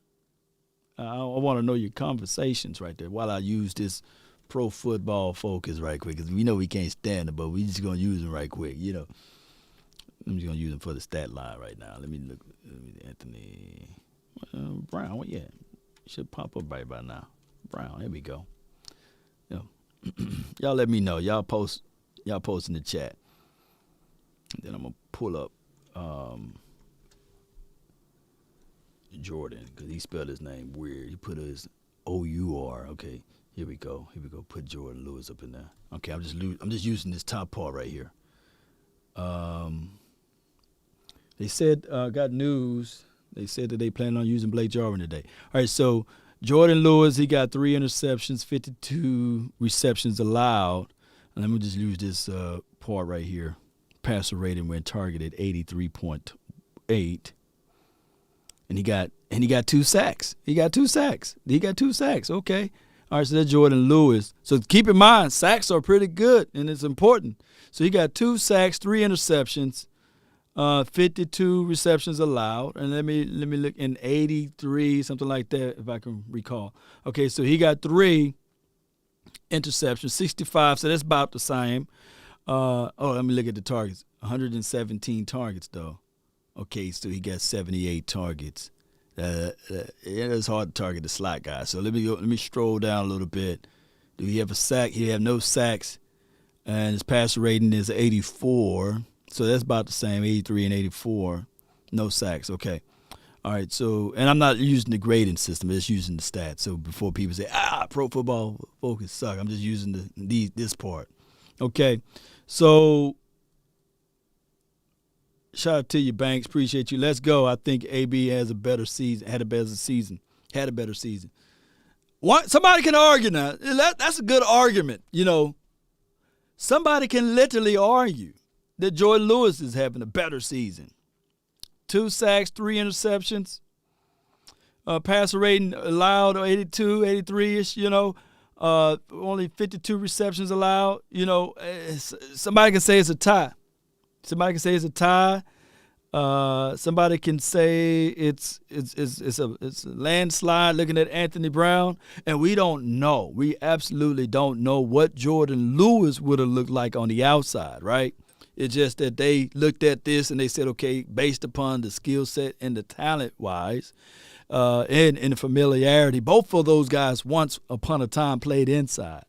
I want to know your conversations right there while I use this pro football focus right quick, because we know we can't stand it, but we just going to use them right quick, I'm just going to use them for the stat line right now. Let me look. Anthony Brown, what? Yeah, should pop up right by now. Brown, there we go. Y'all let me know. Y'all post in the chat. And then I'm gonna pull up Jordan, because he spelled his name weird. He put his O-U-R. Okay, here we go. Put Jordan Lewis up in there. Okay, I'm just using this top part right here. They said got news. They said that they plan on using Blake Jarwin today. All right, so Jordan Lewis, he got 3 interceptions, 52 receptions allowed. And let me just use this part right here. Passer rating when targeted 83.8. And he got 2 sacks. He got two sacks. Okay. All right, so that's Jordan Lewis. So keep in mind, sacks are pretty good, and it's important. So he got 2 sacks, 3 interceptions. 52 receptions allowed, and let me look, in 83, something like that, if I can recall. Okay, so he got 3 interceptions, 65, so that's about the same. Let me look at the targets. 117 targets, though. Okay, so he got 78 targets. It's hard to target the slot guy. So let me stroll down a little bit. Do he have a sack? He have no sacks, and his passer rating is 84. So that's about the same, 83 and 84. No sacks. Okay. All right. So, and I'm not using the grading system. I'm just using the stats. So before people say, Pro Football Focus suck, I'm just using this part. Okay. So shout out to you, Banks. Appreciate you. Let's go. I think AB has a better season. Had a better season. Somebody can argue now. That's a good argument. Somebody can literally argue that Jordan Lewis is having a better season. 2 sacks, 3 interceptions. Passer rating allowed 82, 83-ish, only 52 receptions allowed. Somebody can say it's a tie. Somebody can say it's a landslide looking at Anthony Brown, and we don't know. We absolutely don't know what Jordan Lewis would have looked like on the outside, right? It's just that they looked at this and they said, okay, based upon the skill set and the talent-wise and the familiarity, both of those guys once upon a time played inside.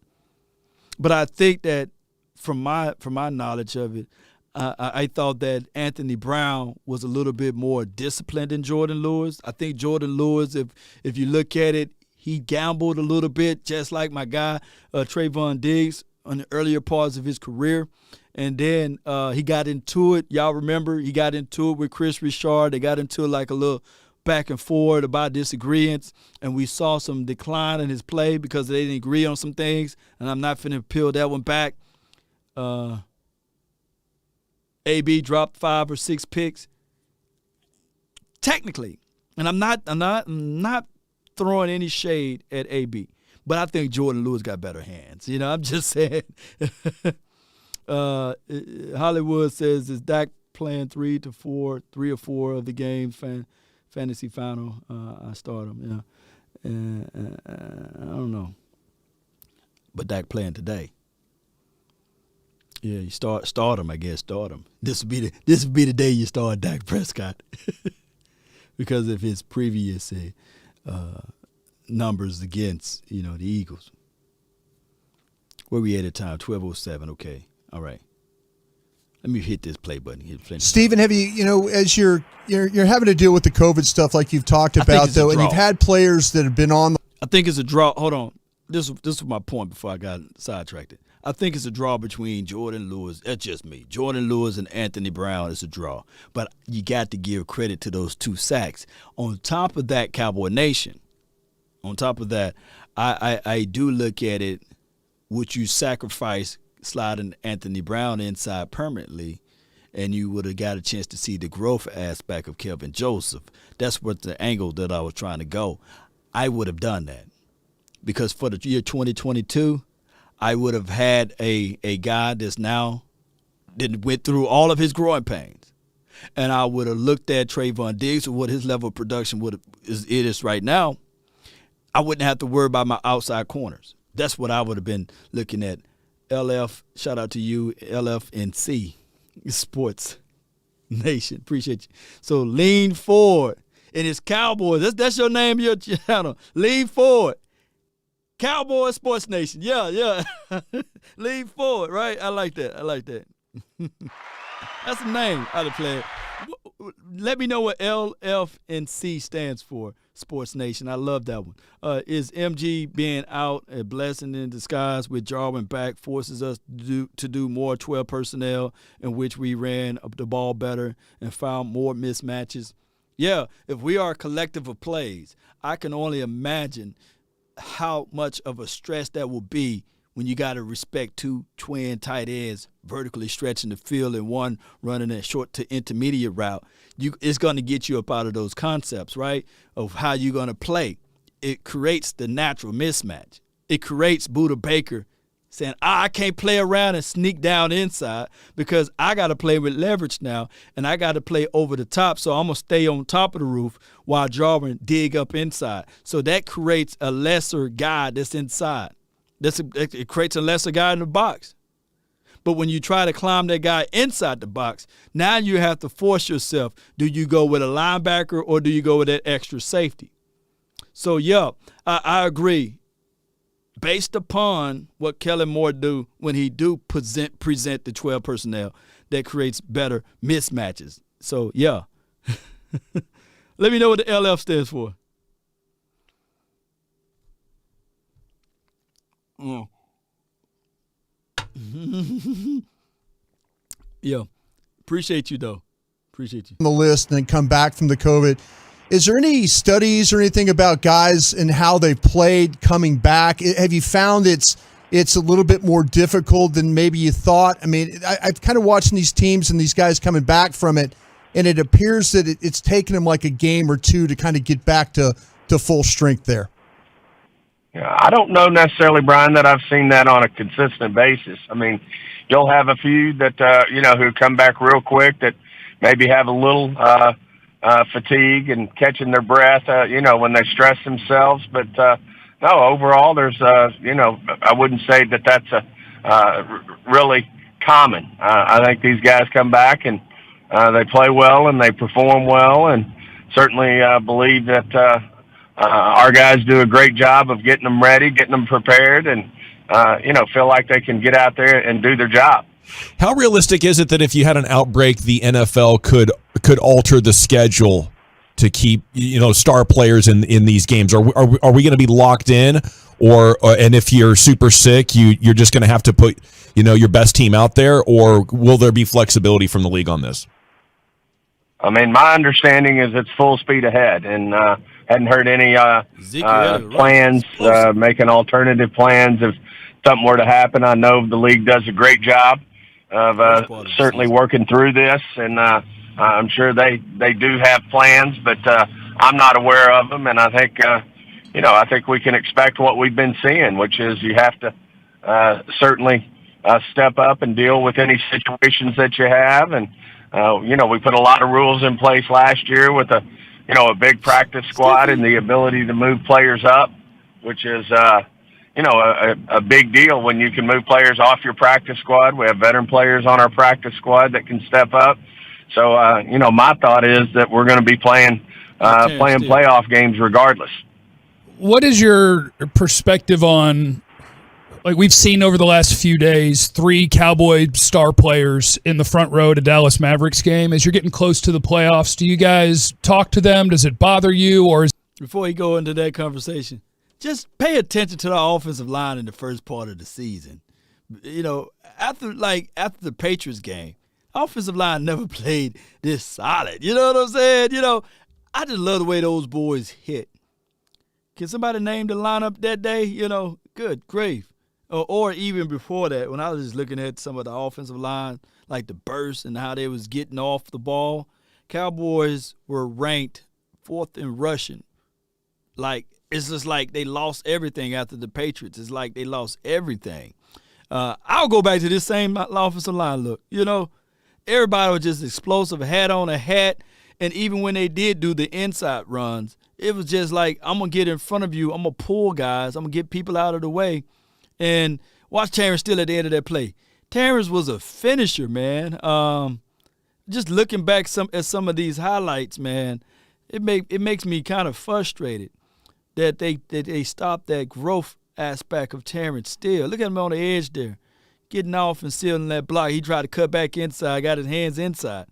But I think that from my knowledge of it, I thought that Anthony Brown was a little bit more disciplined than Jordan Lewis. I think Jordan Lewis, if you look at it, he gambled a little bit, just like my guy Trayvon Diggs on the earlier parts of his career. And then he got into it. Y'all remember he got into it with Chris Richard. They got into it like a little back and forth about disagreements, and we saw some decline in his play because they didn't agree on some things, and I'm not finna peel that one back. AB dropped 5 or 6 picks. Technically, and I'm not throwing any shade at AB, but I think Jordan Lewis got better hands. You know, I'm just saying. Hollywood says, is Dak playing 3 or 4 of the games fantasy final? I start him, yeah. I don't know. But Dak playing today. Yeah, you start him, I guess. Start him. This would be the day you start Dak Prescott because of his previous numbers against the Eagles. Where we at time? 12:07. Okay, all right. Let me hit this play button. Steven, have you as you're having to deal with the COVID stuff like you've talked about though, and you've had players that have been on. I think it's a draw. Hold on. This was my point before I got sidetracked. I think it's a draw between Jordan Lewis. That's just me. Jordan Lewis and Anthony Brown is a draw. But you got to give credit to those 2 sacks. On top of that, Cowboy Nation, on top of that, I do look at it, would you sacrifice sliding Anthony Brown inside permanently, and you would have got a chance to see the growth aspect of Kelvin Joseph. That's what the angle that I was trying to go. I would have done that. Because for the year 2022, I would have had a guy that's now went through all of his growing pains. And I would have looked at Trayvon Diggs or what his level of production is right now. I wouldn't have to worry about my outside corners. That's what I would have been looking at. LF, shout out to you, LFNC, Sports Nation. Appreciate you. So lean forward. And it's Cowboys. That's your name, your channel. Lean forward. Cowboys Sports Nation. Yeah. Lean forward, right? I like that. That's the name I'd have played. Let me know what LFNC stands for, Sports Nation. I love that one. Is MG being out a blessing in disguise with Jarwin back forces us to do more 12 personnel in which we ran the ball better and found more mismatches? Yeah, if we are a collective of plays, I can only imagine how much of a stress that will be when you got to respect 2 twin tight ends vertically stretching the field and one running a short to intermediate route. It's going to get you up out of those concepts, right, of how you're going to play. It creates the natural mismatch. It creates Buda Baker saying, I can't play around and sneak down inside because I got to play with leverage now, and I got to play over the top, so I'm going to stay on top of the roof while Jarwin dig up inside. So that creates a lesser guy that's inside. It creates a lesser guy in the box. But when you try to climb that guy inside the box, now you have to force yourself. Do you go with a linebacker or do you go with that extra safety? So, yeah, I agree. Based upon what Kellen Moore do when he do present the 12 personnel, that creates better mismatches. So, yeah. Let me know what the LF stands for. Yeah. Appreciate you, though. Appreciate you. On the list and then come back from the COVID. Is there any studies or anything about guys and how they've played coming back? Have you found it's a little bit more difficult than maybe you thought? I mean, I've kind of watching these teams and these guys coming back from it, and it appears that it's taken them like a game or two to kind of get back to full strength there. Yeah, I don't know necessarily, Brian, that I've seen that on a consistent basis. I mean, you'll have a few that, who come back real quick that maybe have a little fatigue and catching their breath, when they stress themselves. But, no, overall, there's, I wouldn't say that that's a really common. I think these guys come back and they play well and they perform well, and certainly believe that our guys do a great job of getting them ready, getting them prepared, and feel like they can get out there and do their job. How realistic is it that if you had an outbreak, the NFL could alter the schedule to keep star players in these games? Are we going to be locked in, or and if you're super sick, you're just going to have to put your best team out there, or will there be flexibility from the league on this? I mean, my understanding is it's full speed ahead, and hadn't heard any plans, making alternative plans if something were to happen. I know the league does a great job of certainly working through this, and I'm sure they do have plans, but I'm not aware of them. And I think I think we can expect what we've been seeing, which is you have to certainly step up and deal with any situations that you have. And we put a lot of rules in place last year with a big practice squad and the ability to move players up, which is a big deal when you can move players off your practice squad. We have veteran players on our practice squad that can step up. So, my thought is that we're going to be playing playoff games regardless. What is your perspective on, like we've seen over the last few days, 3 Cowboy star players in the front row at a Dallas Mavericks game? As you're getting close to the playoffs, do you guys talk to them? Does it bother you? Or before you go into that conversation, just pay attention to the offensive line in the first part of the season. After the Patriots game, offensive line never played this solid. You know what I'm saying? I just love the way those boys hit. Can somebody name the lineup that day? Good grief. Or even before that, when I was just looking at some of the offensive line, like the burst and how they was getting off the ball, Cowboys were ranked 4th in rushing. It's just like they lost everything after the Patriots. It's like they lost everything. I'll go back to this same offensive line look. Everybody was just explosive, hat on a hat, and even when they did do the inside runs, it was just like, I'm going to get in front of you, I'm going to pull guys, I'm going to get people out of the way. And watch Terrence still at the end of that play. Terrence was a finisher, man. Just looking back at some of these highlights, man, it makes me kind of frustrated that they stopped that growth aspect of Terrence Steele. Look at him on the edge there, getting off and sealing that block. He tried to cut back inside, got his hands inside.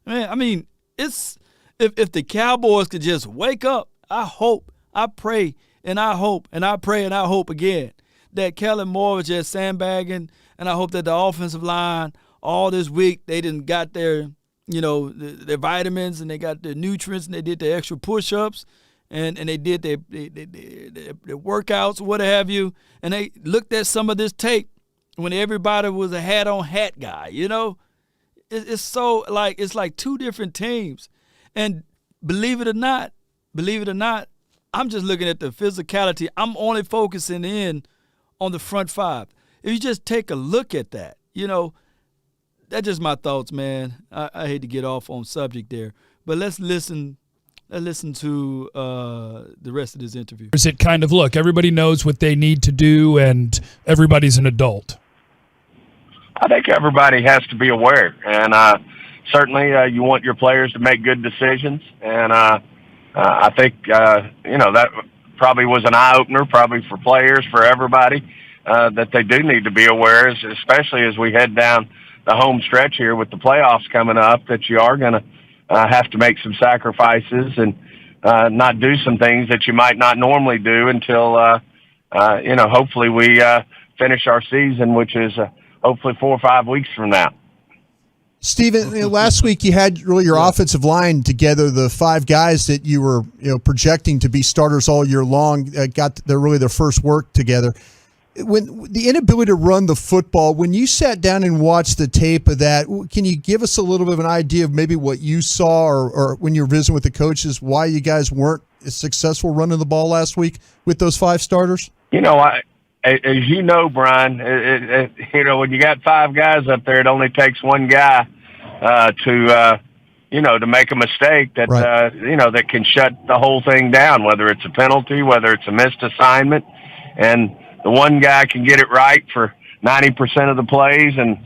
Man, I mean, it's if the Cowboys could just wake up, I hope, I pray, and I hope, and I pray, and I hope again that Kellen Moore was just sandbagging, and I hope that the offensive line all this week they didn't got their their vitamins and they got their nutrients and they did their extra push-ups. And they did their workouts, what have you, and they looked at some of this tape when everybody was a hat-on-hat guy, It's so it's like 2 different teams. And believe it or not, I'm just looking at the physicality. I'm only focusing in on the front 5. If you just take a look at that, that's just my thoughts, man. I hate to get off on subject there, but let's listen to the rest of this interview. Is it kind of, look, everybody knows what they need to do and everybody's an adult? I think everybody has to be aware. And certainly you want your players to make good decisions. And I think, that probably was an eye-opener probably for players, for everybody, that they do need to be aware, especially as we head down the home stretch here with the playoffs coming up, that you are going to have to make some sacrifices and not do some things that you might not normally do until, hopefully we finish our season, which is hopefully 4 or 5 weeks from now. Steven, last week you had really your offensive line together, the 5 guys that you were projecting to be starters all year long, got their first work together. When the inability to run the football, when you sat down and watched the tape of that, can you give us a little bit of an idea of maybe what you saw or when you were visiting with the coaches, why you guys weren't as successful running the ball last week with those 5 starters? As you know, Brian, when you got 5 guys up there, it only takes one guy to make a mistake that, right. That can shut the whole thing down, whether it's a penalty, whether it's a missed assignment. And the one guy can get it right for 90% of the plays, and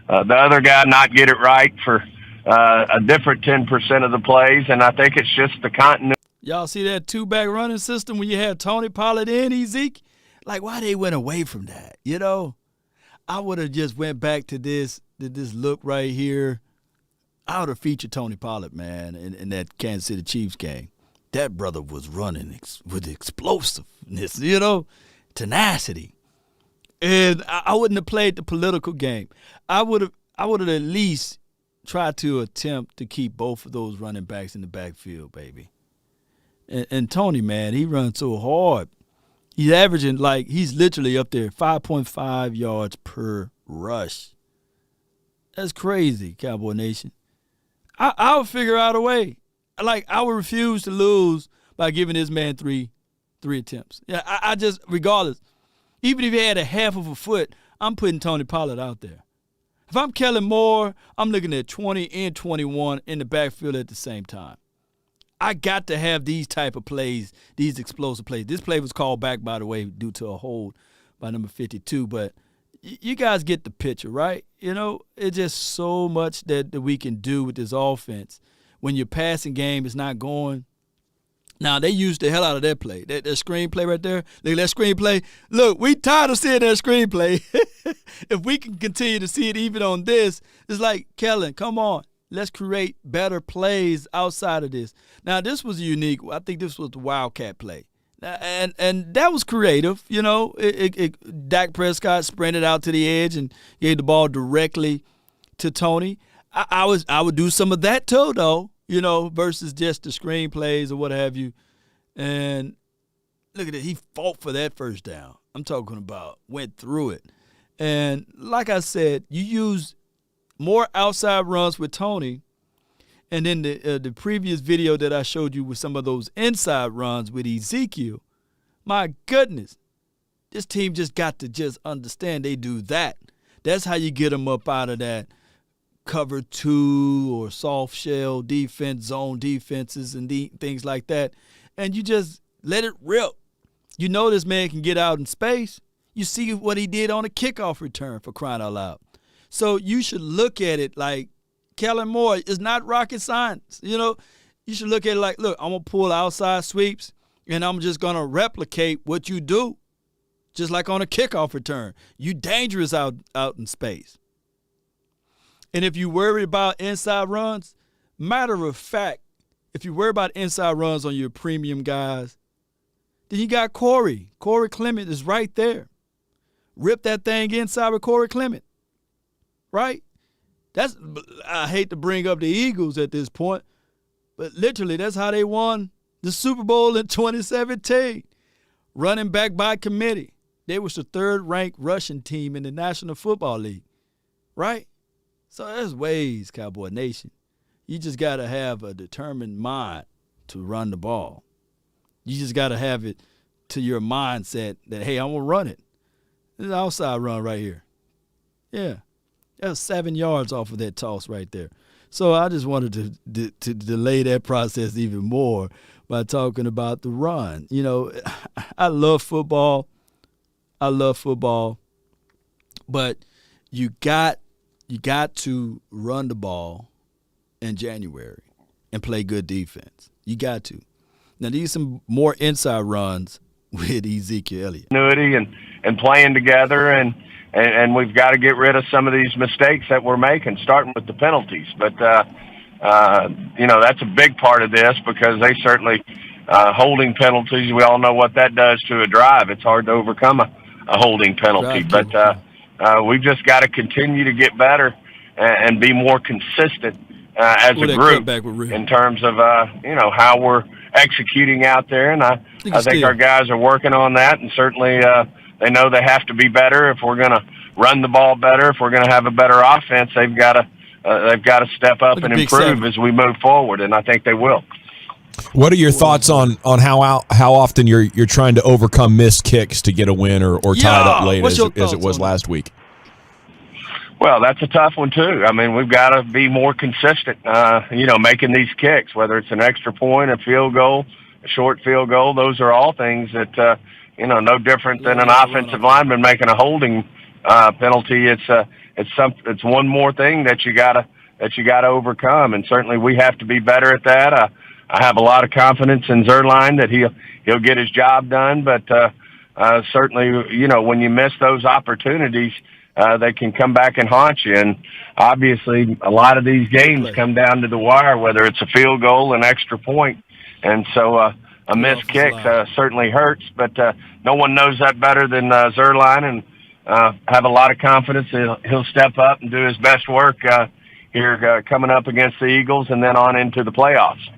the other guy not get it right for a different 10% of the plays, and I think it's just the continuity. Y'all see that two-back running system when you had Tony Pollard and Ezekiel? Like, why they went away from that? You know, I would have just went back to this look right here. I would have featured Tony Pollard, man, in that Kansas City Chiefs game. That brother was running with explosiveness, you know, tenacity. And I wouldn't have played the political game. I would have at least tried to attempt to keep both of those running backs in the backfield, baby. And Tony, man, he runs so hard. He's averaging, like, he's literally up there, 5.5 yards per rush. That's crazy, Cowboy Nation. I would figure out a way. Like, I would refuse to lose by giving this man three attempts. Yeah, I just, regardless, even if he had a half of a foot, I'm putting Tony Pollard out there. If I'm Kellen Moore, I'm looking at 20 and 21 in the backfield at the same time. I got to have these type of plays, these explosive plays. This play was called back, by the way, due to a hold by number 52. But you guys get the picture, right? You know, it's just so much that we can do with this offense when your passing game is not going. Now, they used the hell out of that play, that screenplay right there. Look at that screenplay. Look, we tired of seeing that screenplay. If we can continue to see it even on this, it's like, Kellen, come on. Let's create better plays outside of this. Now, this was unique. I think this was the Wildcat play. And that was creative. You know, Dak Prescott sprinted out to the edge and gave the ball directly to Tony. I would do some of that too, though, you know, versus just the screen plays or what have you. And look at it. He fought for that first down. I'm talking about went through it. And like I said, you use more outside runs with Tony, and then the previous video that I showed you with some of those inside runs with Ezekiel, my goodness, this team just got to just understand they do that. That's how you get them up out of that cover two or soft shell defense, zone defenses, and things like that, and you just let it rip. You know this man can get out in space. You see what he did on a kickoff return, for crying out loud. So you should look at it like Kellen Moore is not rocket science. You know, you should look at it like, look, I'm going to pull outside sweeps, and I'm just going to replicate what you do, just like on a kickoff return. You dangerous out in space. And if you worry about inside runs, matter of fact, if you worry about inside runs on your premium guys, then you got Corey. Corey Clement is right there. Rip that thing inside with Corey Clement. Right? I hate to bring up the Eagles at this point, but literally that's how they won the Super Bowl in 2017. Running back by committee. They was the third-ranked rushing team in the National Football League. Right? So there's ways, Cowboy Nation. You just got to have a determined mind to run the ball. You just got to have it to your mindset that, hey, I'm going to run it. This is an outside run right here. Yeah. That's 7 yards off of that toss right there. So I just wanted to delay that process even more by talking about the run. You know, I love football. But you got to run the ball in January and play good defense. You got to. Now, these are some more inside runs with Ezekiel Elliott. And playing together, and we've got to get rid of some of these mistakes that we're making, starting with the penalties. But, you know, that's a big part of this because they certainly holding penalties. We all know what that does to a drive. It's hard to overcome a holding penalty. But we've just got to continue to get better and be more consistent as a group in terms of, you know, how we're executing out there. And I think our guys are working on that, and certainly they know they have to be better. If we're going to run the ball better, if we're going to have a better offense, they've got to step up and improve as we move forward, and I think they will. What are your thoughts on how often you're trying to overcome missed kicks to get a win or tie it up late as it was last week? Well, that's a tough one too. I mean, we've got to be more consistent, you know, making these kicks, whether it's an extra point, a field goal, a short field goal. Those are all things that, you know, no different than an offensive lineman making a holding penalty. It's one more thing that you gotta overcome, and certainly we have to be better at that. I have a lot of confidence in Zerline that he'll get his job done, but certainly, you know, when you miss those opportunities, they can come back and haunt you. And obviously, a lot of these games come down to the wire, whether it's a field goal, an extra point, and so a missed kick certainly hurts. But no one knows that better than Zerline, and have a lot of confidence he'll step up and do his best work here coming up against the Eagles and then on into the playoffs.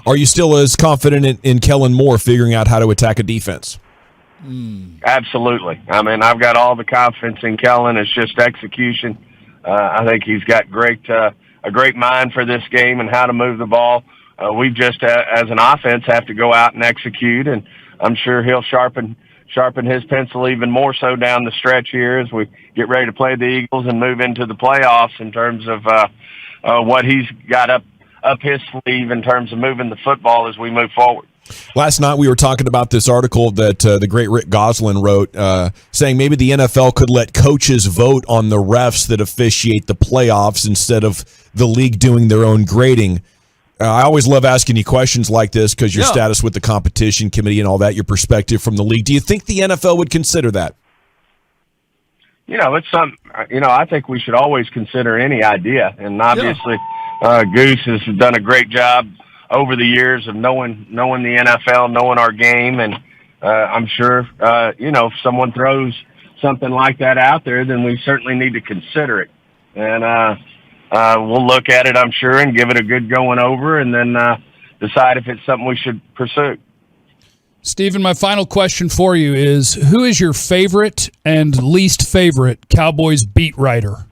Are you still as confident in Kellen Moore figuring out how to attack a defense? Absolutely. I mean, I've got all the confidence in Kellen. It's just execution. I think he's got a great mind for this game and how to move the ball. We just, as an offense, have to go out and execute, and I'm sure he'll sharpen his pencil even more so down the stretch here as we get ready to play the Eagles and move into the playoffs in terms of what he's got up his sleeve in terms of moving the football as we move forward. Last night we were talking about this article that the great Rick Goslin wrote saying maybe the NFL could let coaches vote on the refs that officiate the playoffs instead of the league doing their own grading. I always love asking you questions like this because your status with the competition committee and all that, your perspective from the league. Do you think the NFL would consider that? You know, it's I think we should always consider any idea. And obviously, Goose has done a great job over the years of knowing the NFL, knowing our game. And I'm sure, if someone throws something like that out there, then we certainly need to consider it. And, we'll look at it, I'm sure, and give it a good going over and then decide if it's something we should pursue. Stephen, my final question for you is, who is your favorite and least favorite Cowboys beat writer?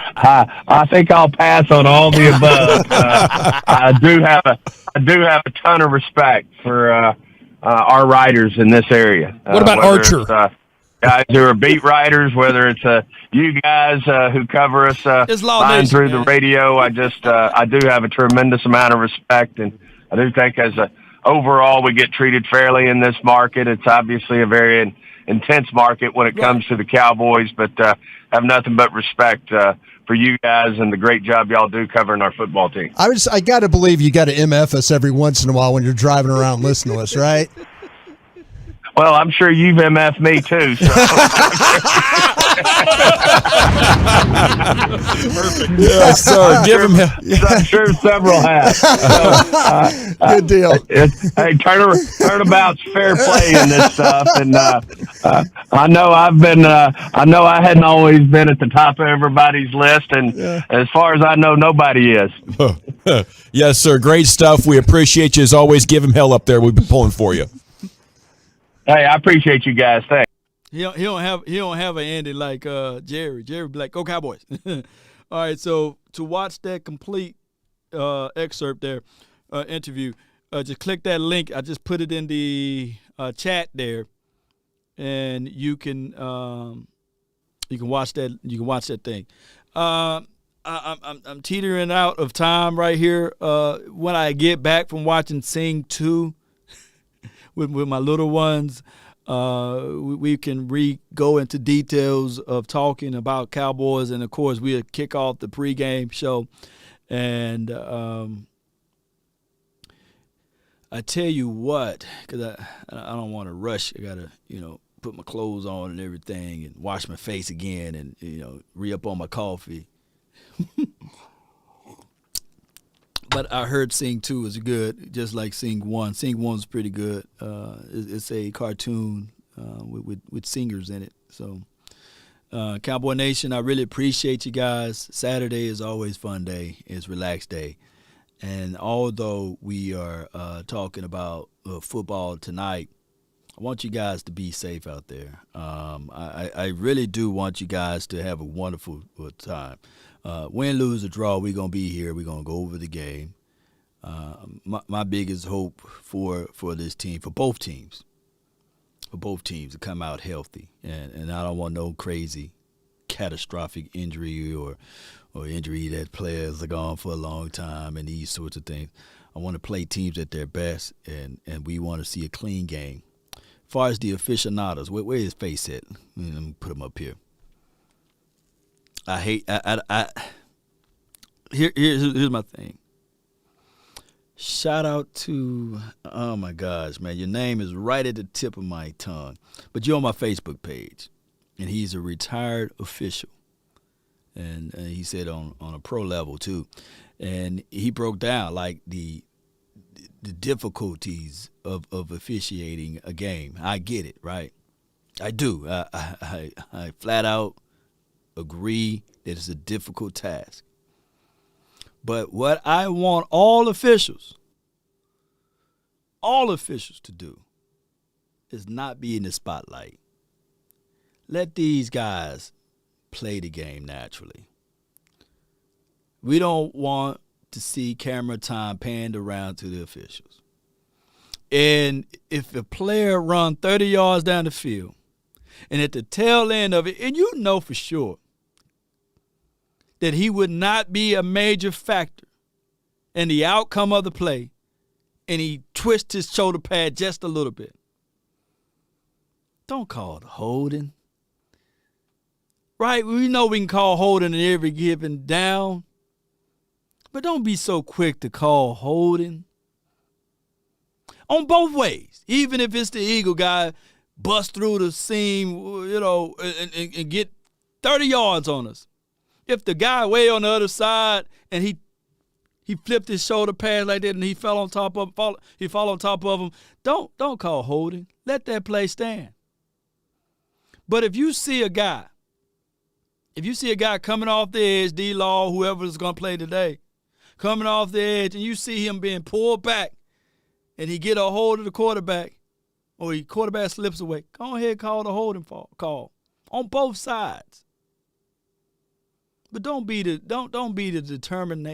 I think I'll pass on all the above. I do have a ton of respect for our writers in this area. What about Archer? Guys who are beat writers, whether it's you guys who cover us line through the radio. I do have a tremendous amount of respect, and I do think overall we get treated fairly in this market. It's obviously a very intense market when it comes to the Cowboys, but have nothing but respect for you guys and the great job y'all do covering our football team. I got to believe you got to MF us every once in a while when you're driving around listening to us, right? Well, I'm sure you've MF'd me too. So. Perfect. Yes, sir. I'm sure several have. So, good deal. Hey, turnabout's fair play in this stuff, and I know I hadn't always been at the top of everybody's list, and as far as I know, nobody is. Yes, sir. Great stuff. We appreciate you as always. Give him hell up there. We've been pulling for you. Hey, I appreciate you guys. Thanks. He don't have an ending like Jerry. Jerry be like, "Go Cowboys!" All right, so to watch that complete excerpt there, interview, just click that link. I just put it in the chat there, and you can watch that. You can watch that thing. I'm teetering out of time right here. When I get back from watching Sing 2 with my little ones, we can go into details of talking about Cowboys, and of course we'll kick off the pregame show. And I tell you what, because I don't want to rush. I gotta put my clothes on and everything, and wash my face again, and re-up on my coffee. But I heard Sing 2 is good, just like Sing 1. Sing 1's pretty good. It's a cartoon with singers in it. So, Cowboy Nation, I really appreciate you guys. Saturday is always fun day. It's relaxed day. And although we are talking about football tonight, I want you guys to be safe out there. I really do want you guys to have a wonderful time. Win, lose, or draw, we're going to be here. We're going to go over the game. My biggest hope for this team, for both teams to come out healthy. And I don't want no crazy catastrophic injury or injury that players are gone for a long time and these sorts of things. I want to play teams at their best, and we want to see a clean game far as the aficionados, where his face at? Let me put him up here. Here's my thing. Shout out to, oh my gosh, man, your name is right at the tip of my tongue. But you're on my Facebook page, and he's a retired official. And he said on a pro level too. And he broke down like the difficulties of officiating a game. I get it, right? I do. I flat out agree that it's a difficult task. But what I want all officials to do is not be in the spotlight. Let these guys play the game naturally. We don't want to see camera time panned around to the officials. And if a player run 30 yards down the field, and at the tail end of it, and you know for sure that he would not be a major factor in the outcome of the play, and he twists his shoulder pad just a little bit, don't call it holding. Right? We know we can call holding in every given down, but don't be so quick to call holding. On both ways, even if it's the Eagle guy bust through the seam, and get 30 yards on us. If the guy way on the other side and he flipped his shoulder pad like that and he fell on top of him, don't call holding. Let that play stand. But if you see a guy coming off the edge, D-Law, whoever is going to play today, coming off the edge, and you see him being pulled back, and he get a hold of the quarterback, or the quarterback slips away, go ahead and call the holding call on both sides. But don't be the determined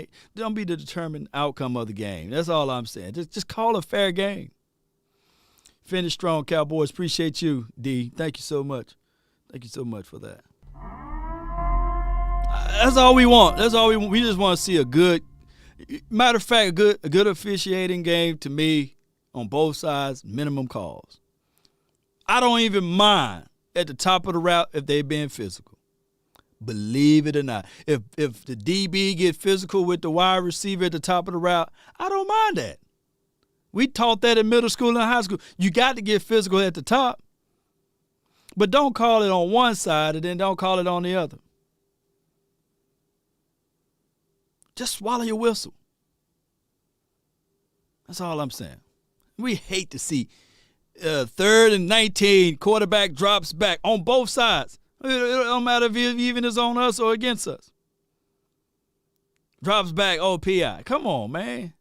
outcome of the game. That's all I'm saying. Just call a fair game. Finish strong, Cowboys. Appreciate you, D. Thank you so much. Thank you so much for that. That's all we want. That's all we want. We just want to see a good, matter of fact, a good officiating game to me on both sides, minimum calls. I don't even mind at the top of the route if they've been physical. Believe it or not. If the DB get physical with the wide receiver at the top of the route, I don't mind that. We taught that in middle school and high school. You got to get physical at the top. But don't call it on one side and then don't call it on the other. Just swallow your whistle. That's all I'm saying. We hate to see 3rd and 19, quarterback drops back on both sides. It don't matter if it even is on us or against us. Drops back, PI. Come on, man.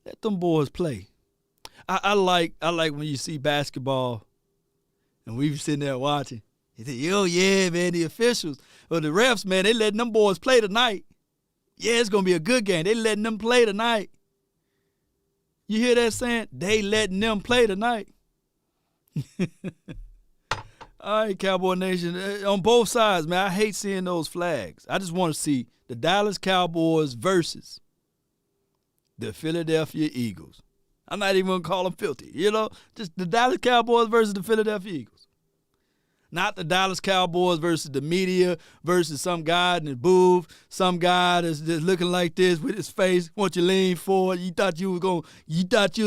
Let them boys play. I like when you see basketball and we were sitting there watching. You think, oh, yeah, man, the officials or the refs, man, they letting them boys play tonight. Yeah, it's going to be a good game. They letting them play tonight. You hear that saying? They letting them play tonight. All right, Cowboy Nation. On both sides, man, I hate seeing those flags. I just want to see the Dallas Cowboys versus the Philadelphia Eagles. I'm not even going to call them filthy. Just the Dallas Cowboys versus the Philadelphia Eagles. Not the Dallas Cowboys versus the media versus some guy in the booth, some guy that's just looking like this with his face. Want you to lean forward. You thought you were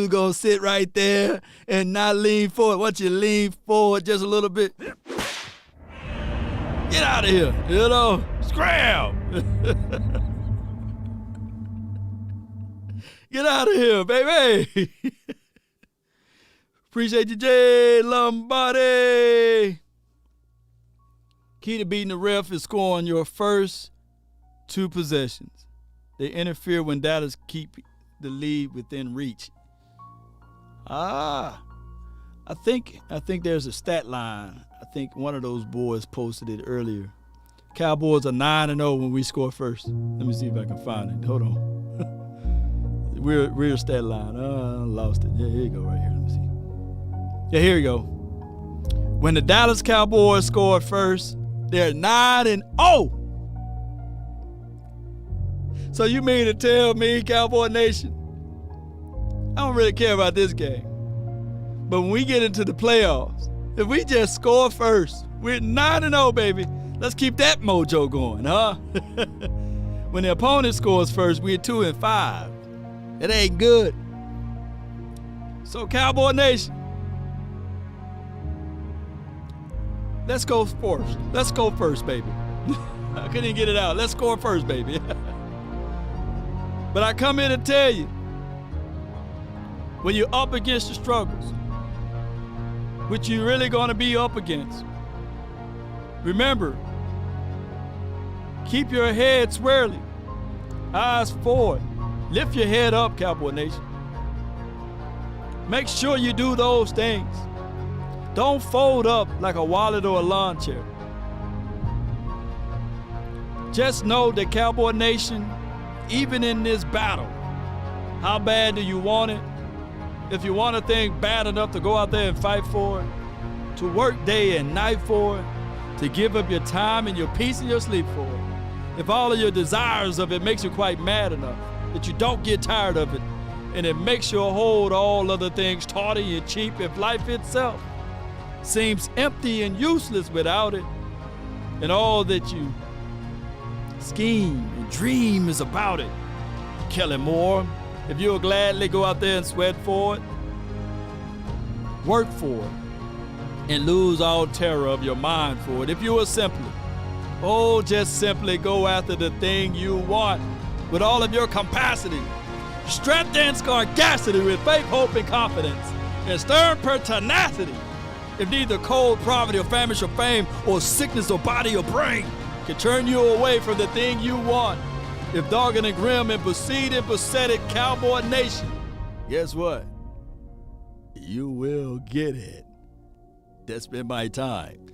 gonna sit right there and not lean forward. Want you to lean forward just a little bit. Get out of here, scram. Get out of here, baby. Appreciate you, Jay Lombardi. Key to beating the ref is scoring your first 2 possessions. They interfere when Dallas keep the lead within reach. I think there's a stat line. I think one of those boys posted it earlier. Cowboys are 9-0 when we score first. Let me see if I can find it. Hold on. We're stat line. I lost it. Yeah, here you go right here. Let me see. Yeah, here you go. When the Dallas Cowboys scored first, they're 9-0. So you mean to tell me, Cowboy Nation, I don't really care about this game. But when we get into the playoffs, if we just score first, we're 9-0, baby. Let's keep that mojo going, huh? When the opponent scores first, we're 2-5. It ain't good. So, Cowboy Nation, let's go first. Let's go first, baby. I couldn't even get it out. Let's score first, baby. But I come here to tell you, when you're up against the struggles, which you're really going to be up against, remember, keep your head squarely, eyes forward. Lift your head up, Cowboy Nation. Make sure you do those things. Don't fold up like a wallet or a lawn chair. Just know that, Cowboy Nation, even in this battle, how bad do you want it? If you want a thing bad enough to go out there and fight for it, to work day and night for it, to give up your time and your peace and your sleep for it, if all of your desires of it makes you quite mad enough that you don't get tired of it, and it makes you hold all other things tawdry and cheap, if life itself seems empty and useless without it, and all that you scheme and dream is about it, Kellen Moore, if you'll gladly go out there and sweat for it, work for it, and lose all terror of your mind for it, if you will simply, just simply go after the thing you want with all of your capacity, strength and sagacity, with faith, hope, and confidence, and stern pertinacity. If neither cold, poverty, or famish, or fame, or sickness, or body, or brain can turn you away from the thing you want, if dogged and grim and besieged and besetted, Cowboy Nation, guess what? You will get it. That's been my time.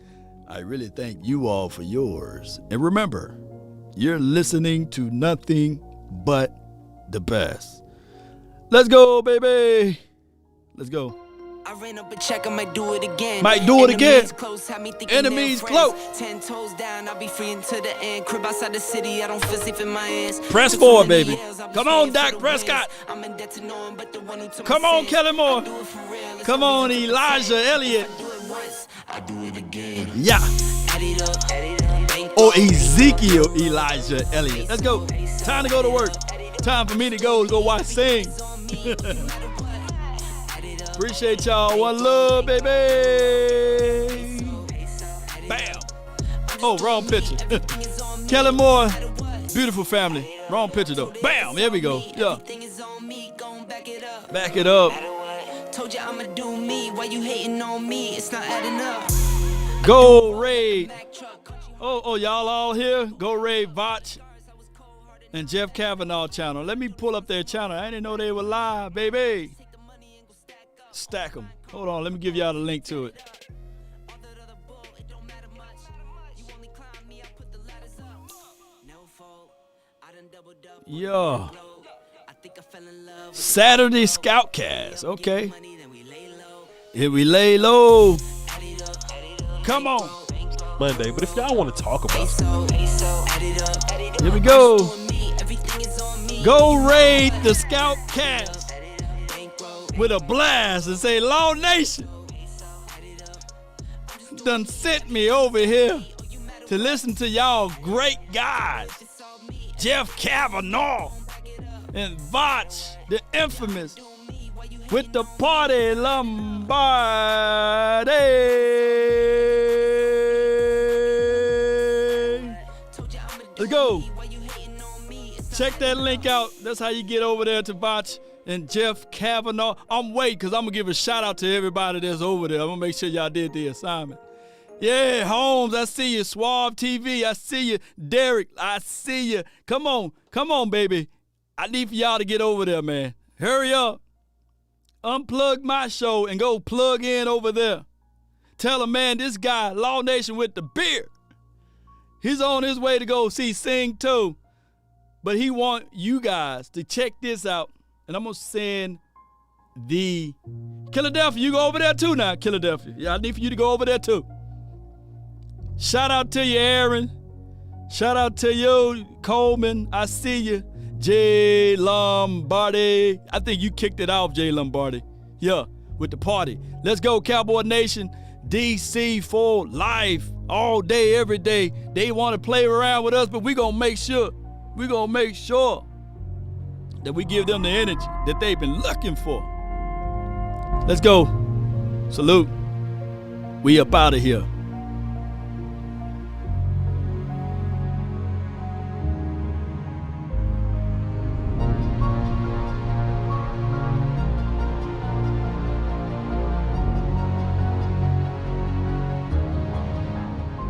I really thank you all for yours. And remember, you're listening to nothing but the best. Let's go, baby. Let's go. I ran up a check, I might do it again. Enemies close, have me thinking Enemies they're close. friends. 10 toes down, I'll be free until the end. Crib outside the city, I don't feel safe in my hands. Press Took too forward, many baby. L's, I'll be Come on, staying Dak for the Prescott. wins. I'm in debt to no one but the one who took Come my on, sins. Kellen Moore. I do it for real. It's Come no on, reason to Elijah pretend. Elliott. If I do it once, I do it again. Yeah. Add it up. Bank Or up. Ezekiel Elijah Elliott. Let's go. Time to go to work. Time for me to go watch Sing. Appreciate y'all. One love, baby. Bam. Oh, wrong picture. Kellen Moore, beautiful family. Wrong picture, though. Bam. Here we go. Yeah. Everything is on me, gon' back it up. Back it up. Told you I'ma do me. Why you hating on me? It's not adding up. Go Raid. Oh, y'all all here? Go Raid Vach and Jeff Kavanaugh channel. Let me pull up their channel. I didn't know they were live, baby. Stack them. Hold on, let me give y'all the link to it. Yeah. Saturday Scoutcast. Okay. Here we lay low. Come on. Monday, but if y'all want to talk about something, Here we go. Go raid the Scoutcast with a blast and say, Law Nation done sent me over here to listen to y'all great guys, Jeff Kavanaugh and Vach, the infamous, with the party Lombardi. Let's go. Check that link out. That's how you get over there to Vach and Jeff Kavanaugh. I'm waiting because I'm going to give a shout out to everybody that's over there. I'm going to make sure y'all did the assignment. Yeah, Holmes, I see you. Suave TV, I see you. Derek, I see you. Come on, baby. I need for y'all to get over there, man. Hurry up. Unplug my show and go plug in over there. Tell them, man, this guy, Law Nation with the beard, he's on his way to go see Sing 2. But he want you guys to check this out. And I'm going to send the Philadelphia. You go over there too now, Philadelphia. Yeah, I need for you to go over there too. Shout out to you, Aaron. Shout out to you, Coleman. I see you. Jay Lombardi. I think you kicked it off, Jay Lombardi. Yeah, with the party. Let's go, Cowboy Nation. DC for life, all day, every day. They want to play around with us, but we're going to make sure that we give them the energy that they've been looking for. Let's go. Salute. We up out of here.